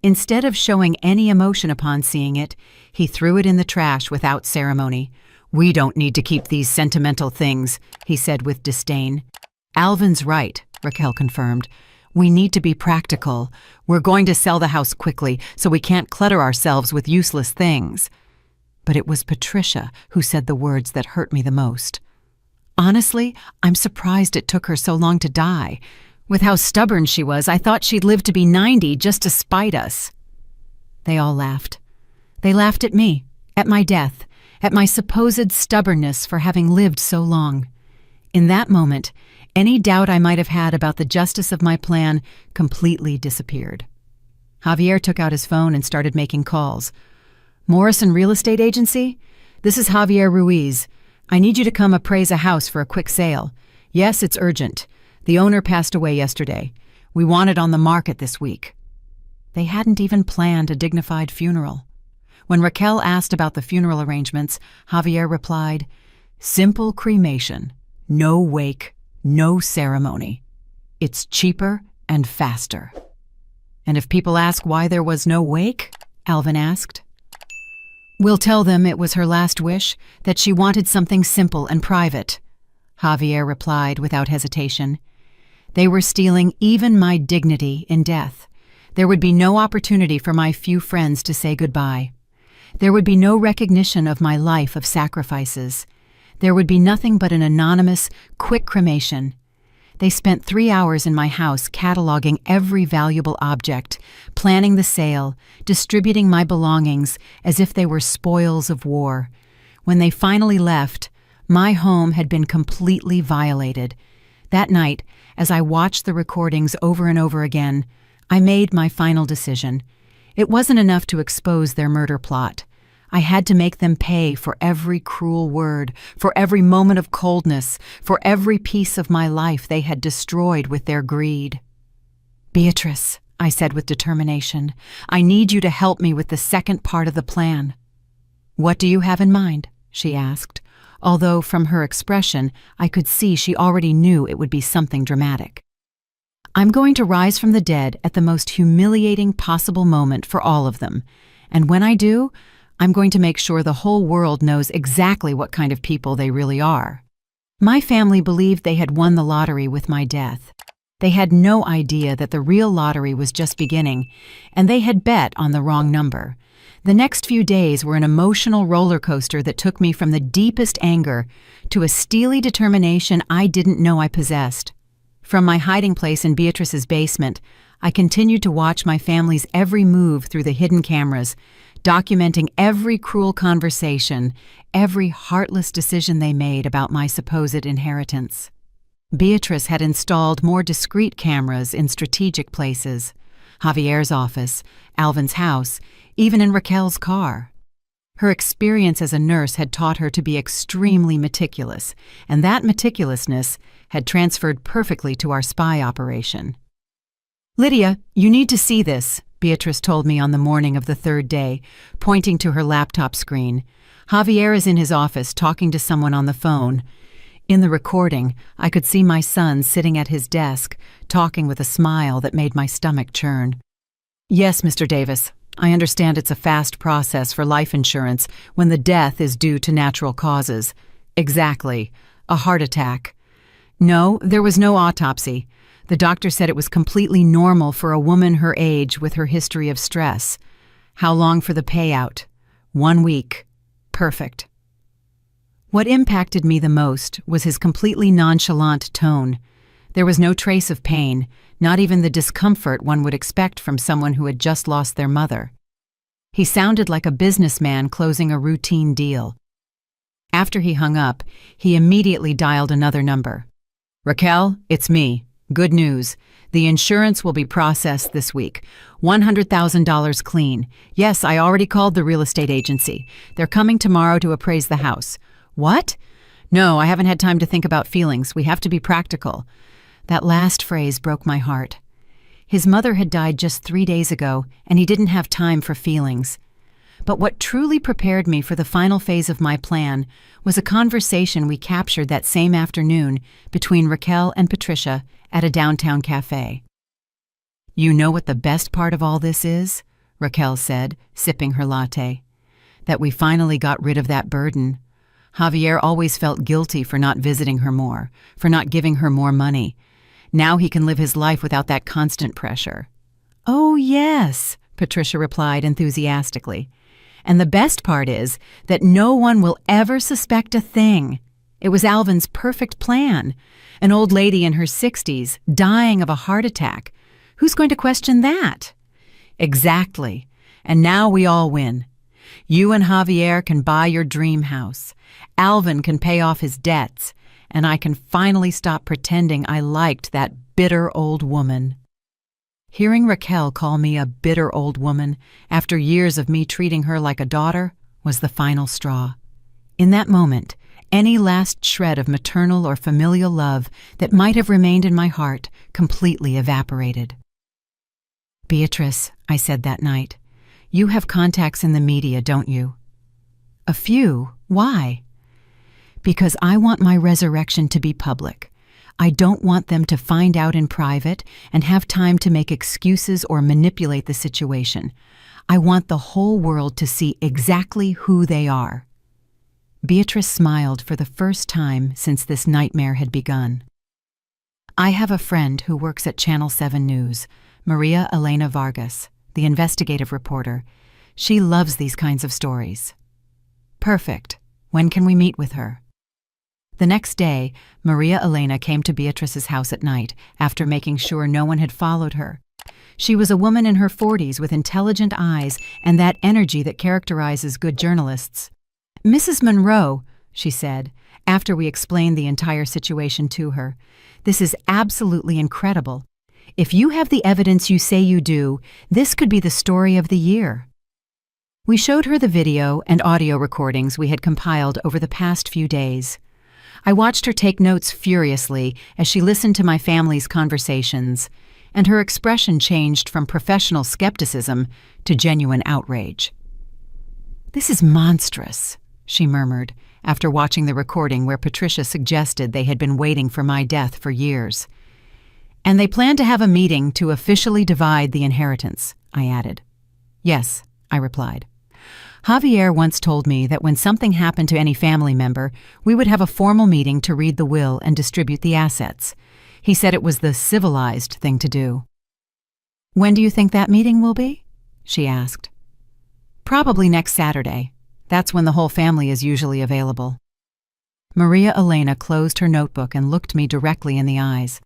Instead of showing any emotion upon seeing it, he threw it in the trash without ceremony. We don't need to keep these sentimental things, he said with disdain. Alvin's right, Raquel confirmed. We need to be practical. We're going to sell the house quickly, so we can't clutter ourselves with useless things. But it was Patricia who said the words that hurt me the most. Honestly, I'm surprised it took her so long to die. With how stubborn she was, I thought she'd live to be 90 just to spite us. They all laughed. They laughed at me, at my death, at my supposed stubbornness for having lived so long. In that moment, any doubt I might have had about the justice of my plan completely disappeared. Javier took out his phone and started making calls. Morrison Real Estate Agency? This is Javier Ruiz. I need you to come appraise a house for a quick sale. Yes, it's urgent. The owner passed away yesterday. We want it on the market this week. They hadn't even planned a dignified funeral. When Raquel asked about the funeral arrangements, Javier replied, simple cremation, no wake, no ceremony. It's cheaper and faster. And if people ask why there was no wake, Alvin asked. We'll tell them it was her last wish, that she wanted something simple and private, Javier replied without hesitation. They were stealing even my dignity in death. There would be no opportunity for my few friends to say goodbye. There would be no recognition of my life of sacrifices. There would be nothing but an anonymous, quick cremation. They spent 3 hours in my house cataloging every valuable object, planning the sale, distributing my belongings as if they were spoils of war. When they finally left, my home had been completely violated. That night, as I watched the recordings over and over again, I made my final decision. It wasn't enough to expose their murder plot. I had to make them pay for every cruel word, for every moment of coldness, for every piece of my life they had destroyed with their greed. Beatrice, I said with determination, I need you to help me with the second part of the plan. What do you have in mind? She asked, although from her expression I could see she already knew it would be something dramatic. I'm going to rise from the dead at the most humiliating possible moment for all of them, and when I do, I'm going to make sure the whole world knows exactly what kind of people they really are. My family believed they had won the lottery with my death. They had no idea that the real lottery was just beginning, and they had bet on the wrong number. The next few days were an emotional roller coaster that took me from the deepest anger to a steely determination I didn't know I possessed. From my hiding place in Beatrice's basement, I continued to watch my family's every move through the hidden cameras, documenting every cruel conversation, every heartless decision they made about my supposed inheritance. Beatrice had installed more discreet cameras in strategic places: Javier's office, Alvin's house, even in Raquel's car. Her experience as a nurse had taught her to be extremely meticulous, and that meticulousness had transferred perfectly to our spy operation. Lydia, you need to see this, Beatrice told me on the morning of the third day, pointing to her laptop screen. Javier is in his office talking to someone on the phone. In the recording, I could see my son sitting at his desk, talking with a smile that made my stomach churn. Yes, Mr. Davis, I understand it's a fast process for life insurance when the death is due to natural causes. Exactly. A heart attack. No, there was no autopsy. The doctor said it was completely normal for a woman her age with her history of stress. How long for the payout? 1 week. Perfect. What impacted me the most was his completely nonchalant tone. There was no trace of pain, not even the discomfort one would expect from someone who had just lost their mother. He sounded like a businessman closing a routine deal. After he hung up, he immediately dialed another number. "Raquel, it's me. Good news. The insurance will be processed this week. $100,000 clean. Yes, I already called the real estate agency. They're coming tomorrow to appraise the house." "What?" "No, I haven't had time to think about feelings. We have to be practical." That last phrase broke my heart. His mother had died just 3 days ago, and he didn't have time for feelings. But what truly prepared me for the final phase of my plan was a conversation we captured that same afternoon between Raquel and Patricia at a downtown cafe. "You know what the best part of all this is?" Raquel said, sipping her latte. "That we finally got rid of that burden. Javier always felt guilty for not visiting her more, for not giving her more money. Now he can live his life without that constant pressure." "Oh, yes," Patricia replied enthusiastically. "And the best part is that no one will ever suspect a thing. It was Alvin's perfect plan. An old lady in her 60s, dying of a heart attack. Who's going to question that?" "Exactly. And now we all win. You and Javier can buy your dream house. Alvin can pay off his debts. And I can finally stop pretending I liked that bitter old woman." Hearing Raquel call me a bitter old woman after years of me treating her like a daughter was the final straw. In that moment, any last shred of maternal or familial love that might have remained in my heart completely evaporated. "Beatrice," I said that night, "you have contacts in the media, don't you?" "A few. Why?" "Because I want my resurrection to be public. I don't want them to find out in private and have time to make excuses or manipulate the situation. I want the whole world to see exactly who they are." Beatrice smiled for the first time since this nightmare had begun. "I have a friend who works at Channel 7 News, Maria Elena Vargas, the investigative reporter. She loves these kinds of stories." "Perfect. When can we meet with her?" The next day, Maria Elena came to Beatrice's house at night after making sure no one had followed her. She was a woman in her 40s with intelligent eyes and that energy that characterizes good journalists. "Mrs. Monroe," she said, after we explained the entire situation to her, "this is absolutely incredible. If you have the evidence you say you do, this could be the story of the year." We showed her the video and audio recordings we had compiled over the past few days. I watched her take notes furiously as she listened to my family's conversations, and her expression changed from professional skepticism to genuine outrage. "This is monstrous," she murmured, after watching the recording where Patricia suggested they had been waiting for my death for years. "And they plan to have a meeting to officially divide the inheritance," I added. "Yes," I replied. "Javier once told me that when something happened to any family member, we would have a formal meeting to read the will and distribute the assets. He said it was the civilized thing to do." "When do you think that meeting will be?" she asked. "Probably next Saturday. That's when the whole family is usually available." Maria Elena closed her notebook and looked me directly in the eyes.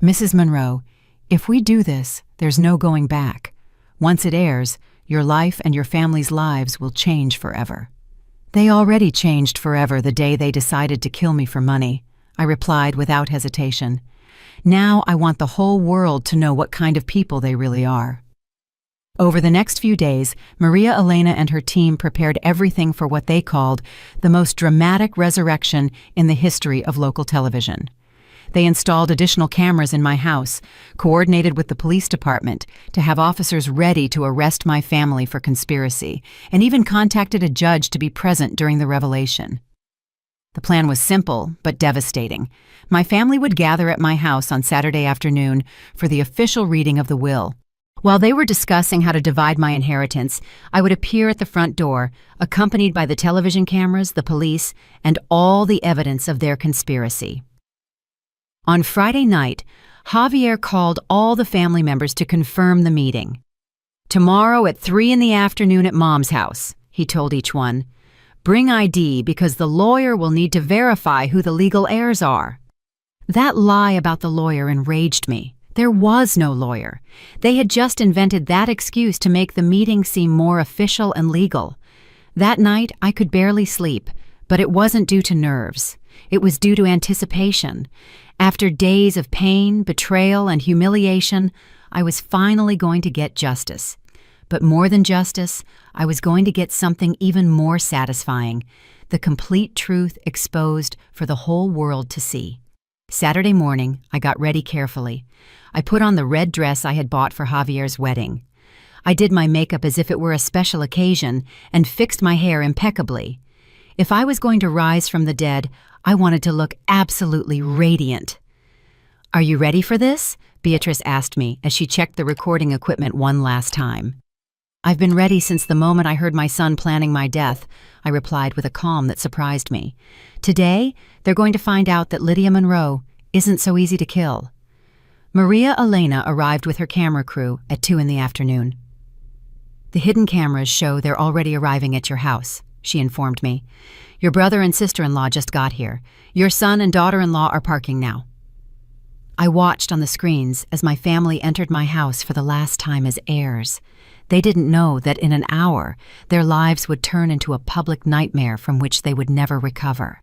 "Mrs. Monroe, if we do this, there's no going back. Once it airs, your life and your family's lives will change forever." "They already changed forever the day they decided to kill me for money," I replied without hesitation. "Now I want the whole world to know what kind of people they really are." Over the next few days, Maria Elena and her team prepared everything for what they called the most dramatic resurrection in the history of local television. They installed additional cameras in my house, coordinated with the police department to have officers ready to arrest my family for conspiracy, and even contacted a judge to be present during the revelation. The plan was simple but devastating. My family would gather at my house on Saturday afternoon for the official reading of the will. While they were discussing how to divide my inheritance, I would appear at the front door, accompanied by the television cameras, the police, and all the evidence of their conspiracy. On Friday night, Javier called all the family members to confirm the meeting. "Tomorrow at 3 in the afternoon at Mom's house," he told each one. "Bring ID because the lawyer will need to verify who the legal heirs are." That lie about the lawyer enraged me. There was no lawyer. They had just invented that excuse to make the meeting seem more official and legal. That night, I could barely sleep, but it wasn't due to nerves. It was due to anticipation. After days of pain, betrayal, and humiliation, I was finally going to get justice. But more than justice, I was going to get something even more satisfying: the complete truth exposed for the whole world to see. Saturday morning, I got ready carefully. I put on the red dress I had bought for Javier's wedding. I did my makeup as if it were a special occasion and fixed my hair impeccably. If I was going to rise from the dead, I wanted to look absolutely radiant. "Are you ready for this?" Beatrice asked me as she checked the recording equipment one last time. "I've been ready since the moment I heard my son planning my death," I replied with a calm that surprised me. "Today, they're going to find out that Lydia Monroe isn't so easy to kill." Maria Elena arrived with her camera crew at 2 in the afternoon. "The hidden cameras show they're already arriving at your house," she informed me. "Your brother and sister-in-law just got here. Your son and daughter-in-law are parking now." I watched on the screens as my family entered my house for the last time as heirs. They didn't know that in an hour, their lives would turn into a public nightmare from which they would never recover.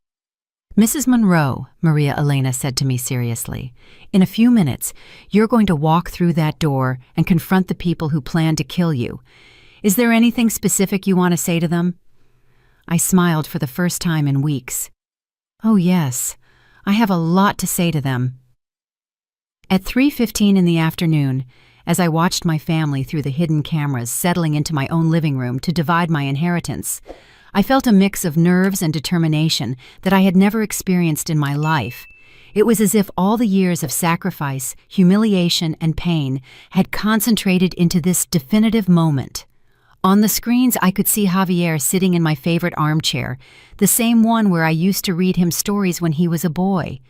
"Mrs. Monroe," Maria Elena said to me seriously, "in a few minutes, you're going to walk through that door and confront the people who plan to kill you. Is there anything specific you want to say to them?" I smiled for the first time in weeks. "Oh yes, I have a lot to say to them." At 3:15 in the afternoon, as I watched my family through the hidden cameras settling into my own living room to divide my inheritance, I felt a mix of nerves and determination that I had never experienced in my life. It was as if all the years of sacrifice, humiliation, and pain had concentrated into this definitive moment. On the screens, I could see Javier sitting in my favorite armchair, the same one where I used to read him stories when he was a boy.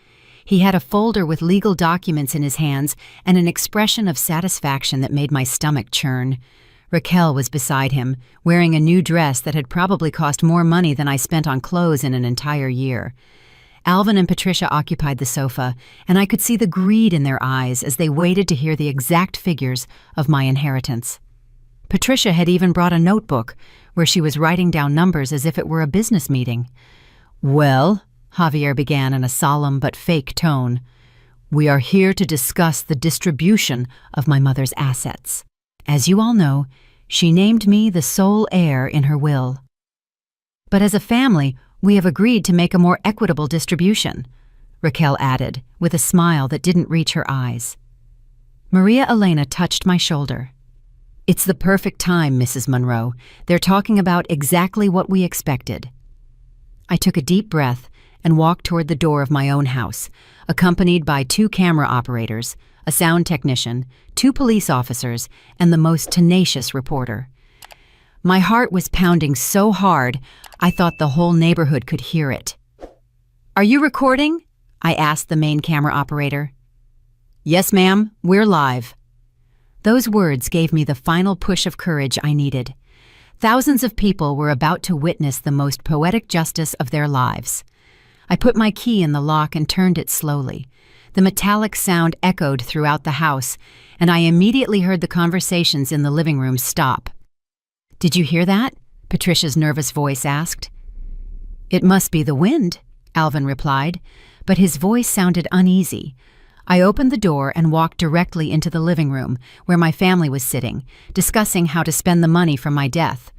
He had a folder with legal documents in his hands and an expression of satisfaction that made my stomach churn. Raquel was beside him, wearing a new dress that had probably cost more money than I spent on clothes in an entire year. Alvin and Patricia occupied the sofa, and I could see the greed in their eyes as they waited to hear the exact figures of my inheritance. Patricia had even brought a notebook, where she was writing down numbers as if it were a business meeting. "Well," Javier began in a solemn but fake tone, "we are here to discuss the distribution of my mother's assets. As you all know, she named me the sole heir in her will. But as a family, we have agreed to make a more equitable distribution," Raquel added, with a smile that didn't reach her eyes. Maria Elena touched my shoulder. "It's the perfect time, Mrs. Monroe. They're talking about exactly what we expected." I took a deep breath and walked toward the door of my own house, accompanied by 2 camera operators, a sound technician, 2 police officers, and the most tenacious reporter. My heart was pounding so hard, I thought the whole neighborhood could hear it. "Are you recording?" I asked the main camera operator. "Yes, ma'am, we're live." Those words gave me the final push of courage I needed. Thousands of people were about to witness the most poetic justice of their lives. I put my key in the lock and turned it slowly. The metallic sound echoed throughout the house, and I immediately heard the conversations in the living room stop. "Did you hear that?" Patricia's nervous voice asked. "It must be the wind," Alvin replied, but his voice sounded uneasy. I opened the door and walked directly into the living room, where my family was sitting, discussing how to spend the money from my death.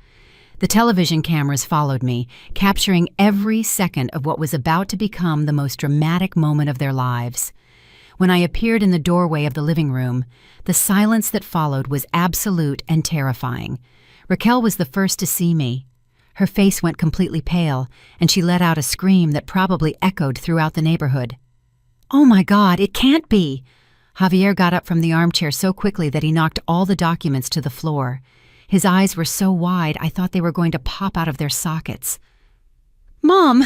The television cameras followed me, capturing every second of what was about to become the most dramatic moment of their lives. When I appeared in the doorway of the living room, the silence that followed was absolute and terrifying. Raquel was the first to see me. Her face went completely pale, and she let out a scream that probably echoed throughout the neighborhood. "Oh my God, it can't be!" Javier got up from the armchair so quickly that he knocked all the documents to the floor. His eyes were so wide I thought they were going to pop out of their sockets. "Mom,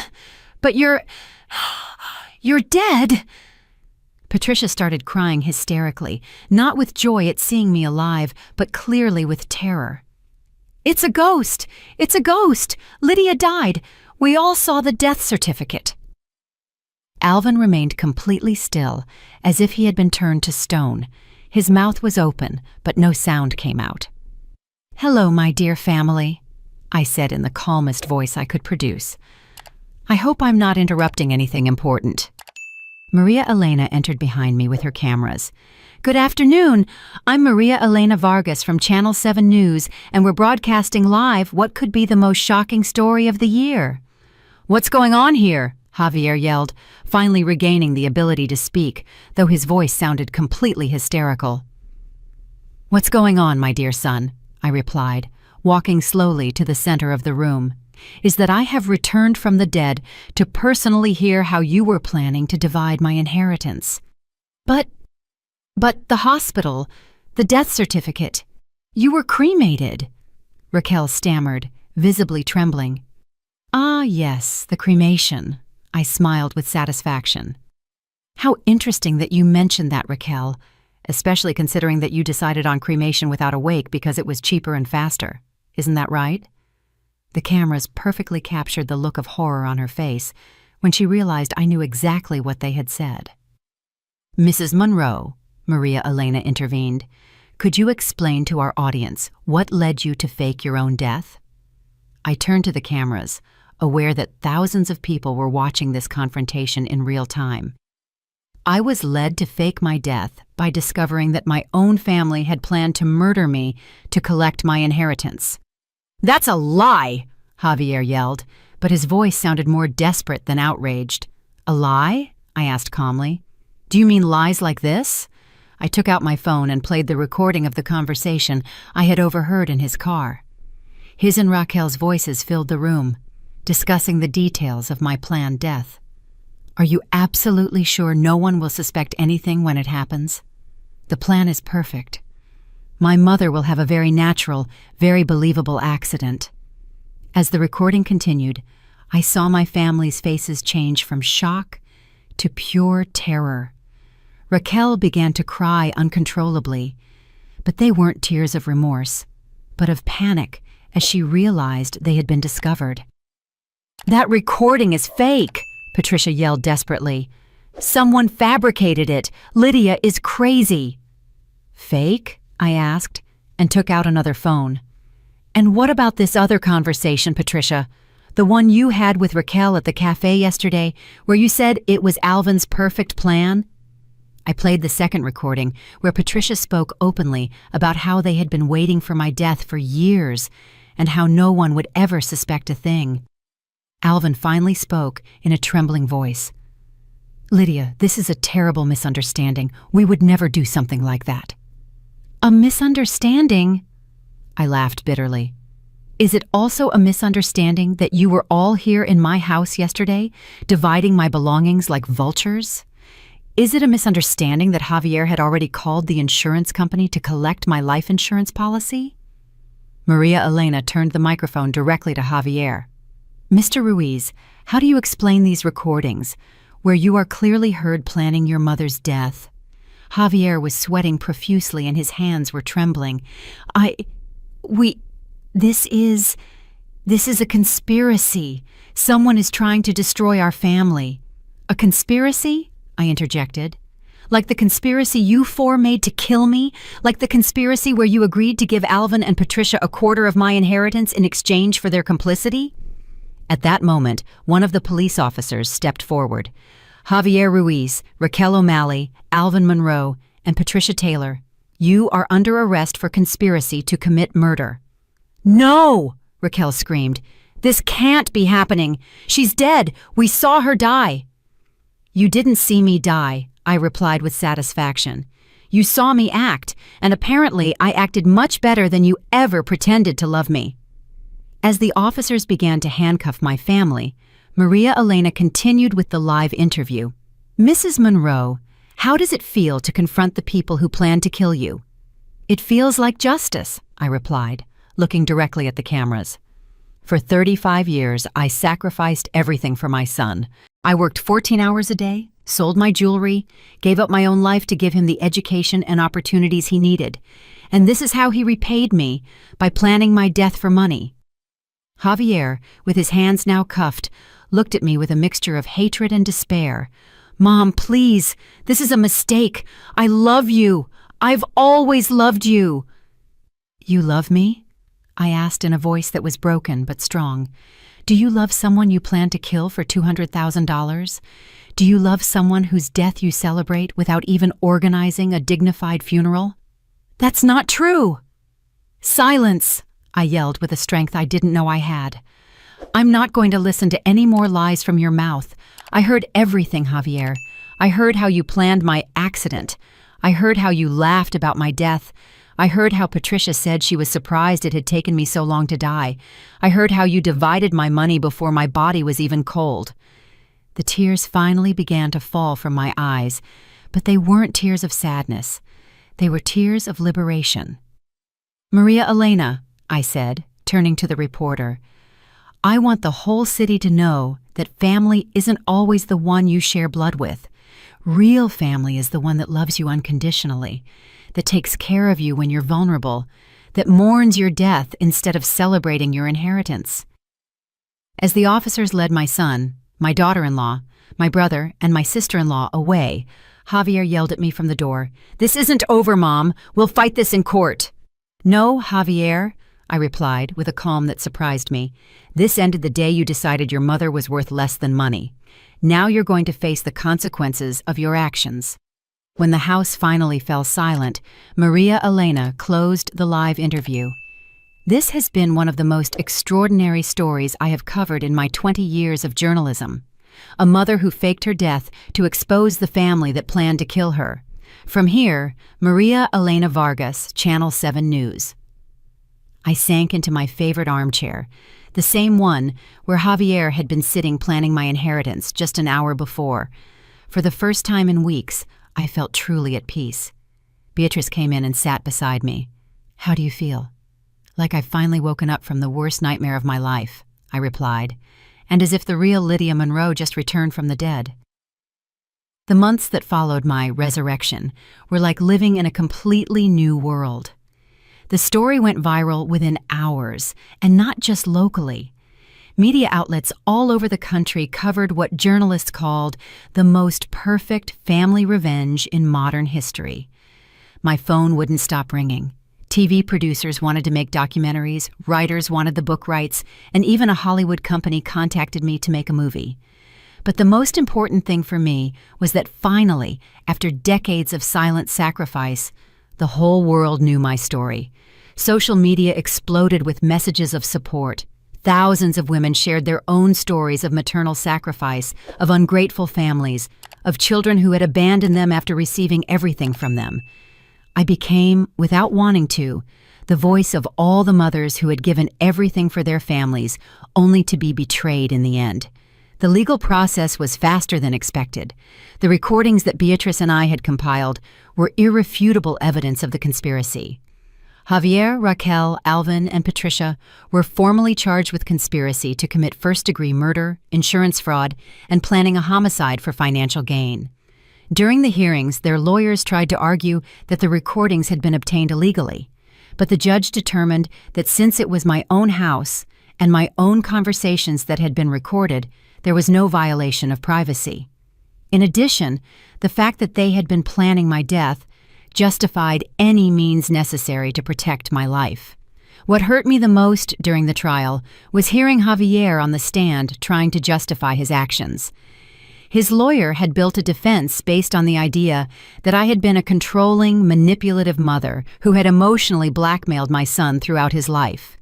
but you're dead!" Patricia started crying hysterically, not with joy at seeing me alive, but clearly with terror. "It's a ghost! It's a ghost! Lydia died! We all saw the death certificate." Alvin remained completely still, as if he had been turned to stone. His mouth was open, but no sound came out. "Hello, my dear family," I said in the calmest voice I could produce. "I hope I'm not interrupting anything important." Maria Elena entered behind me with her cameras. "Good afternoon. I'm Maria Elena Vargas from Channel 7 News, and we're broadcasting live what could be the most shocking story of the year." "What's going on here?" Javier yelled, finally regaining the ability to speak, though his voice sounded completely hysterical. "What's going on, my dear son?" I replied, walking slowly to the center of the room, "is that I have returned from the dead to personally hear how you were planning to divide my inheritance." But the hospital, the death certificate, you were cremated," Raquel stammered, visibly trembling. "Ah, yes, the cremation," I smiled with satisfaction. "How interesting that you mentioned that, Raquel, especially considering that you decided on cremation without a wake because it was cheaper and faster. Isn't that right?" The cameras perfectly captured the look of horror on her face when she realized I knew exactly what they had said. "Mrs. Monroe," Maria Elena intervened, "could you explain to our audience what led you to fake your own death?" I turned to the cameras, aware that thousands of people were watching this confrontation in real time. "I was led to fake my death by discovering that my own family had planned to murder me to collect my inheritance." "That's a lie!" Javier yelled, but his voice sounded more desperate than outraged. "A lie?" I asked calmly. "Do you mean lies like this?" I took out my phone and played the recording of the conversation I had overheard in his car. His and Raquel's voices filled the room, discussing the details of my planned death. "Are you absolutely sure no one will suspect anything when it happens? The plan is perfect. My mother will have a very natural, very believable accident." As the recording continued, I saw my family's faces change from shock to pure terror. Raquel began to cry uncontrollably, but they weren't tears of remorse, but of panic as she realized they had been discovered. "That recording is fake!" Patricia yelled desperately. "Someone fabricated it! Lydia is crazy!" "Fake?" I asked, and took out another phone. "And what about this other conversation, Patricia? The one you had with Raquel at the cafe yesterday, where you said it was Alvin's perfect plan?" I played the second recording, where Patricia spoke openly about how they had been waiting for my death for years, and how no one would ever suspect a thing. Alvin finally spoke in a trembling voice. "Lydia, this is a terrible misunderstanding. We would never do something like that." "A misunderstanding?" I laughed bitterly. "Is it also a misunderstanding that you were all here in my house yesterday, dividing my belongings like vultures? Is it a misunderstanding that Javier had already called the insurance company to collect my life insurance policy?" Maria Elena turned the microphone directly to Javier. "Mr. Ruiz, how do you explain these recordings, where you are clearly heard planning your mother's death?" Javier was sweating profusely and his hands were trembling. This is a conspiracy. Someone is trying to destroy our family." "A conspiracy?" I interjected. "Like the conspiracy you four made to kill me? Like the conspiracy where you agreed to give Alvin and Patricia a quarter of my inheritance in exchange for their complicity?" At that moment, one of the police officers stepped forward. "Javier Ruiz, Raquel O'Malley, Alvin Monroe, and Patricia Taylor, you are under arrest for conspiracy to commit murder." "No!" Raquel screamed. "This can't be happening. She's dead. We saw her die." "You didn't see me die," I replied with satisfaction. "You saw me act, and apparently I acted much better than you ever pretended to love me." As the officers began to handcuff my family, Maria Elena continued with the live interview. "Mrs. Monroe, How does it feel to confront the people who plan to kill you? It feels like justice, I replied, looking directly at the cameras. For 35 years, I sacrificed everything for my son. I worked 14 hours a day, sold my jewelry, gave up my own life to give him the education and opportunities he needed. And this is how he repaid me, by planning my death for money. Javier, with his hands now cuffed, looked at me with a mixture of hatred and despair. Mom, please, this is a mistake. I love you. I've always loved you. You love me? I asked in a voice that was broken but strong. Do you love someone you plan to kill for $200,000? Do you love someone whose death you celebrate without even organizing a dignified funeral? That's not true! Silence! I yelled with a strength I didn't know I had. I'm not going to listen to any more lies from your mouth. I heard everything, Javier. I heard how you planned my accident. I heard how you laughed about my death. I heard how Patricia said she was surprised it had taken me so long to die. I heard how you divided my money before my body was even cold. The tears finally began to fall from my eyes, but they weren't tears of sadness. They were tears of liberation. Maria Elena, I said, turning to the reporter, I want the whole city to know that family isn't always the one you share blood with. Real family is the one that loves you unconditionally, that takes care of you when you're vulnerable, that mourns your death instead of celebrating your inheritance. As the officers led my son, my daughter-in-law, my brother, and my sister-in-law away, Javier yelled at me from the door, "This isn't over, Mom. We'll fight this in court." "No, Javier," I replied with a calm that surprised me. "This ended the day you decided your mother was worth less than money. Now you're going to face the consequences of your actions." When the house finally fell silent, Maria Elena closed the live interview. This has been one of the most extraordinary stories I have covered in my 20 years of journalism. A mother who faked her death to expose the family that planned to kill her. From here, Maria Elena Vargas, Channel 7 News. I sank into my favorite armchair, the same one where Javier had been sitting planning my inheritance just an hour before. For the first time in weeks, I felt truly at peace. Beatrice came in and sat beside me. "How do you feel?" "Like I've finally woken up from the worst nightmare of my life," I replied, and as if the real Lydia Monroe just returned from the dead. The months that followed my resurrection were like living in a completely new world. The story went viral within hours, and not just locally. Media outlets all over the country covered what journalists called the most perfect family revenge in modern history. My phone wouldn't stop ringing. TV producers wanted to make documentaries, writers wanted the book rights, and even a Hollywood company contacted me to make a movie. But the most important thing for me was that finally, after decades of silent sacrifice, the whole world knew my story. Social media exploded with messages of support. Thousands of women shared their own stories of maternal sacrifice, of ungrateful families, of children who had abandoned them after receiving everything from them. I became, without wanting to, the voice of all the mothers who had given everything for their families, only to be betrayed in the end. The legal process was faster than expected. The recordings that Beatrice and I had compiled were irrefutable evidence of the conspiracy. Javier, Raquel, Alvin, and Patricia were formally charged with conspiracy to commit first-degree murder, insurance fraud, and planning a homicide for financial gain. During the hearings, their lawyers tried to argue that the recordings had been obtained illegally, but the judge determined that since it was my own house and my own conversations that had been recorded, there was no violation of privacy. In addition, the fact that they had been planning my death justified any means necessary to protect my life. What hurt me the most during the trial was hearing Javier on the stand trying to justify his actions. His lawyer had built a defense based on the idea that I had been a controlling, manipulative mother who had emotionally blackmailed my son throughout his life.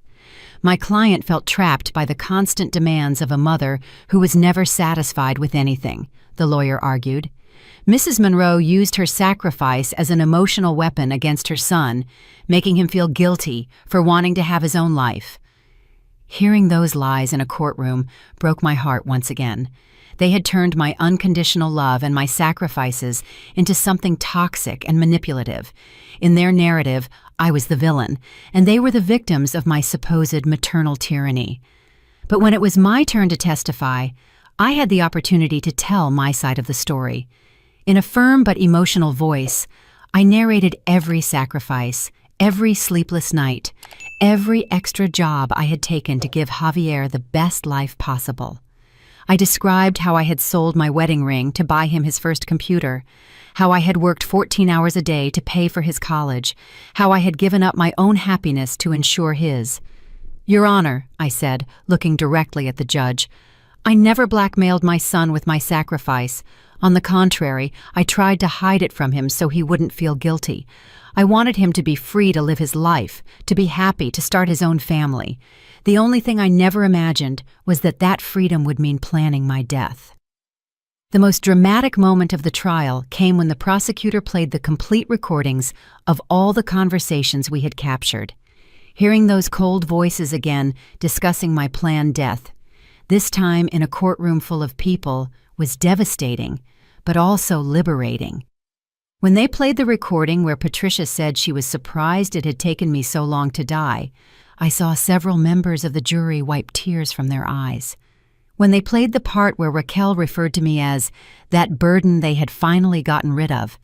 My client felt trapped by the constant demands of a mother who was never satisfied with anything, the lawyer argued. Mrs. Monroe used her sacrifice as an emotional weapon against her son, making him feel guilty for wanting to have his own life. Hearing those lies in a courtroom broke my heart once again. They had turned my unconditional love and my sacrifices into something toxic and manipulative. In their narrative, I was the villain, and they were the victims of my supposed maternal tyranny. But when it was my turn to testify, I had the opportunity to tell my side of the story. In a firm but emotional voice, I narrated every sacrifice, every sleepless night, every extra job I had taken to give Javier the best life possible. I described how I had sold my wedding ring to buy him his first computer, how I had worked 14 hours a day to pay for his college, how I had given up my own happiness to ensure his. "Your Honor," I said, looking directly at the judge, "I never blackmailed my son with my sacrifice. On the contrary, I tried to hide it from him so he wouldn't feel guilty. I wanted him to be free to live his life, to be happy, to start his own family. The only thing I never imagined was that that freedom would mean planning my death." The most dramatic moment of the trial came when the prosecutor played the complete recordings of all the conversations we had captured. Hearing those cold voices again discussing my planned death, this time in a courtroom full of people, was devastating, but also liberating. When they played the recording where Patricia said she was surprised it had taken me so long to die, I saw several members of the jury wipe tears from their eyes. When they played the part where Raquel referred to me as that burden they had finally gotten rid of,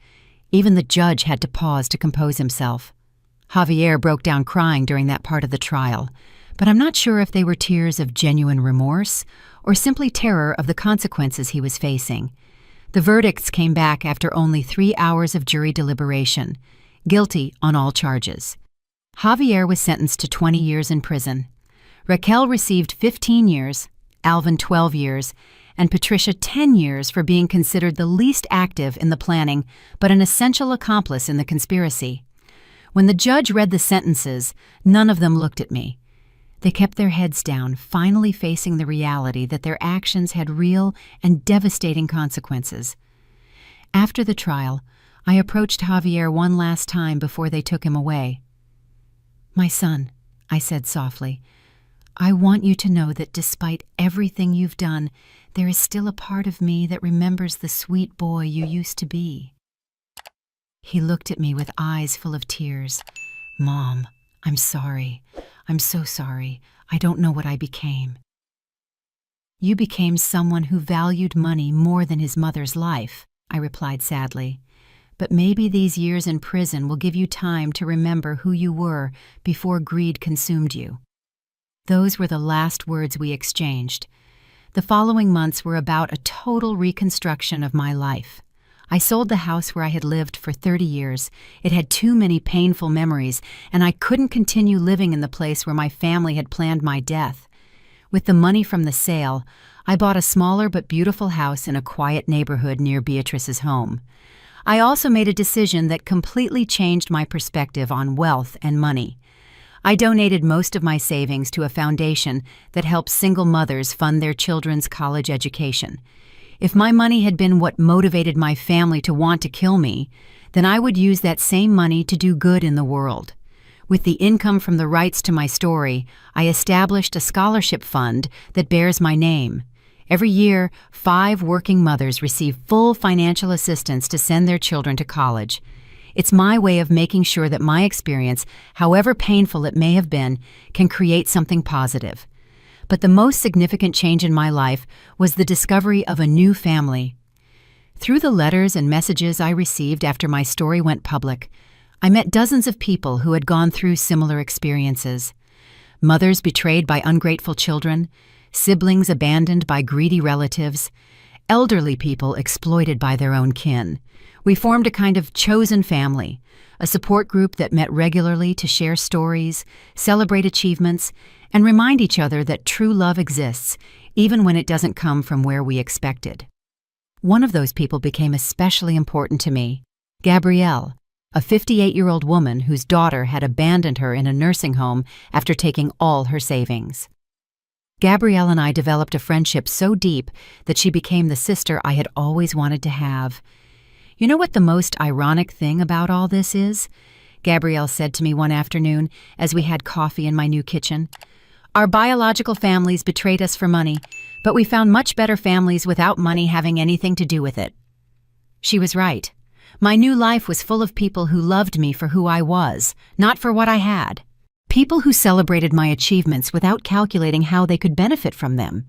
even the judge had to pause to compose himself. Javier broke down crying during that part of the trial, but I'm not sure if they were tears of genuine remorse or simply terror of the consequences he was facing. The verdicts came back after only 3 hours of jury deliberation, guilty on all charges. Javier was sentenced to 20 years in prison. Raquel received 15 years, Alvin 12 years, and Patricia 10 years for being considered the least active in the planning but an essential accomplice in the conspiracy. When the judge read the sentences, none of them looked at me. They kept their heads down, finally facing the reality that their actions had real and devastating consequences. After the trial, I approached Javier one last time before they took him away. "My son," I said softly, "I want you to know that despite everything you've done, there is still a part of me that remembers the sweet boy you used to be." He looked at me with eyes full of tears. "Mom, I'm sorry. I'm so sorry. I don't know what I became." "You became someone who valued money more than his mother's life," I replied sadly. "But maybe these years in prison will give you time to remember who you were before greed consumed you." Those were the last words we exchanged. The following months were about a total reconstruction of my life. I sold the house where I had lived for 30 years. It had too many painful memories, and I couldn't continue living in the place where my family had planned my death. With the money from the sale, I bought a smaller but beautiful house in a quiet neighborhood near Beatrice's home. I also made a decision that completely changed my perspective on wealth and money. I donated most of my savings to a foundation that helps single mothers fund their children's college education. If my money had been what motivated my family to want to kill me, then I would use that same money to do good in the world. With the income from the rights to my story, I established a scholarship fund that bears my name. Every year, 5 working mothers receive full financial assistance to send their children to college. It's my way of making sure that my experience, however painful it may have been, can create something positive. But the most significant change in my life was the discovery of a new family. Through the letters and messages I received after my story went public, I met dozens of people who had gone through similar experiences. Mothers betrayed by ungrateful children, siblings abandoned by greedy relatives, elderly people exploited by their own kin. We formed a kind of chosen family, a support group that met regularly to share stories, celebrate achievements, and remind each other that true love exists, even when it doesn't come from where we expected. One of those people became especially important to me, Gabrielle, a 58-year-old woman whose daughter had abandoned her in a nursing home after taking all her savings. Gabrielle and I developed a friendship so deep that she became the sister I had always wanted to have. "You know what the most ironic thing about all this is?" Gabrielle said to me one afternoon as we had coffee in my new kitchen. Our biological families betrayed us for money, but we found much better families without money having anything to do with it. She was right. My new life was full of people who loved me for who I was, not for what I had. People who celebrated my achievements without calculating how they could benefit from them.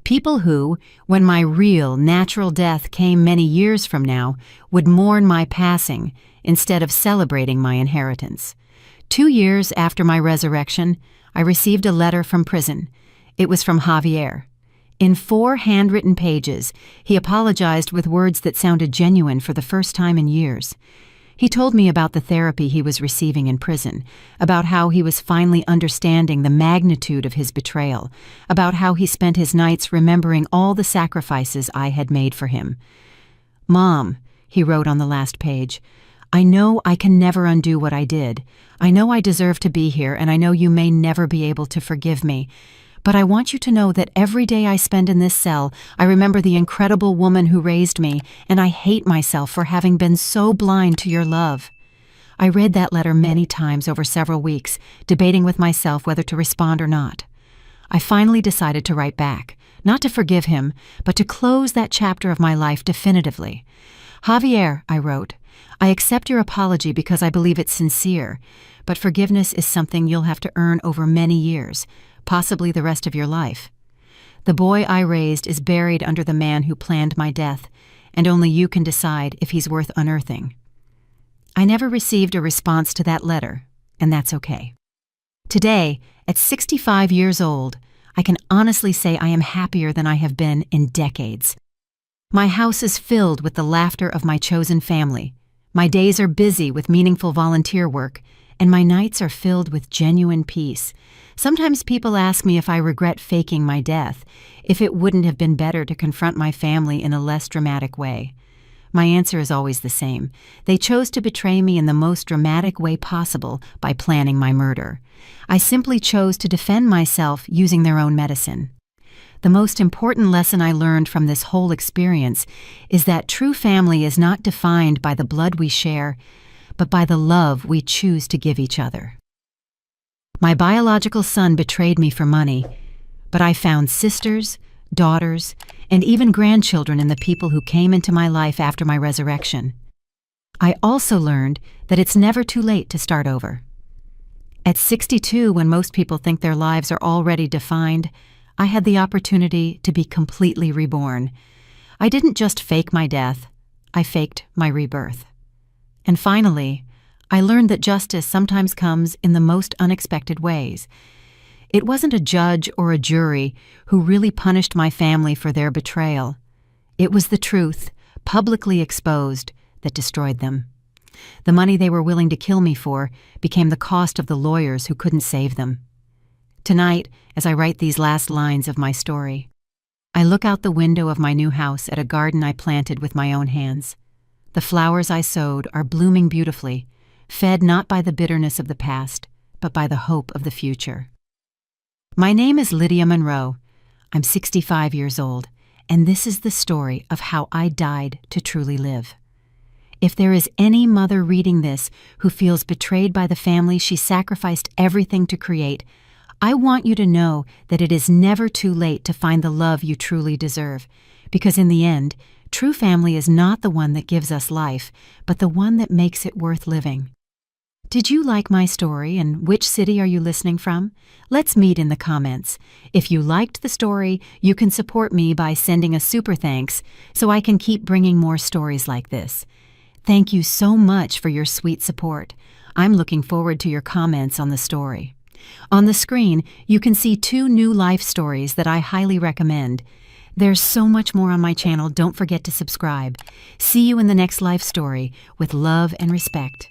People who, when my real, natural death came many years from now, would mourn my passing instead of celebrating my inheritance. 2 years after my resurrection, I received a letter from prison. It was from Javier. In 4 handwritten pages, he apologized with words that sounded genuine for the first time in years. He told me about the therapy he was receiving in prison, about how he was finally understanding the magnitude of his betrayal, about how he spent his nights remembering all the sacrifices I had made for him. "Mom," he wrote on the last page, "I know I can never undo what I did. I know I deserve to be here, and I know you may never be able to forgive me. But I want you to know that every day I spend in this cell, I remember the incredible woman who raised me, and I hate myself for having been so blind to your love." I read that letter many times over several weeks, debating with myself whether to respond or not. I finally decided to write back, not to forgive him, but to close that chapter of my life definitively. "Javier," I wrote, "I accept your apology because I believe it's sincere, but forgiveness is something you'll have to earn over many years, possibly the rest of your life. The boy I raised is buried under the man who planned my death, and only you can decide if he's worth unearthing." I never received a response to that letter, and that's okay. Today, at 65 years old, I can honestly say I am happier than I have been in decades. My house is filled with the laughter of my chosen family. My days are busy with meaningful volunteer work, and my nights are filled with genuine peace. Sometimes people ask me if I regret faking my death, if it wouldn't have been better to confront my family in a less dramatic way. My answer is always the same. They chose to betray me in the most dramatic way possible by planning my murder. I simply chose to defend myself using their own medicine. The most important lesson I learned from this whole experience is that true family is not defined by the blood we share, but by the love we choose to give each other. My biological son betrayed me for money, but I found sisters, daughters, and even grandchildren in the people who came into my life after my resurrection. I also learned that it's never too late to start over. At 62, when most people think their lives are already defined, I had the opportunity to be completely reborn. I didn't just fake my death, I faked my rebirth. And finally, I learned that justice sometimes comes in the most unexpected ways. It wasn't a judge or a jury who really punished my family for their betrayal. It was the truth, publicly exposed, that destroyed them. The money they were willing to kill me for became the cost of the lawyers who couldn't save them. Tonight, as I write these last lines of my story, I look out the window of my new house at a garden I planted with my own hands. The flowers I sowed are blooming beautifully, fed not by the bitterness of the past, but by the hope of the future. My name is Lydia Monroe. I'm 65 years old, and this is the story of how I died to truly live. If there is any mother reading this who feels betrayed by the family she sacrificed everything to create, I want you to know that it is never too late to find the love you truly deserve, because in the end, true family is not the one that gives us life, but the one that makes it worth living. Did you like my story, and which city are you listening from? Let's meet in the comments. If you liked the story, you can support me by sending a super thanks so I can keep bringing more stories like this. Thank you so much for your sweet support. I'm looking forward to your comments on the story. On the screen, you can see 2 new life stories that I highly recommend. There's so much more on my channel. Don't forget to subscribe. See you in the next life story with love and respect.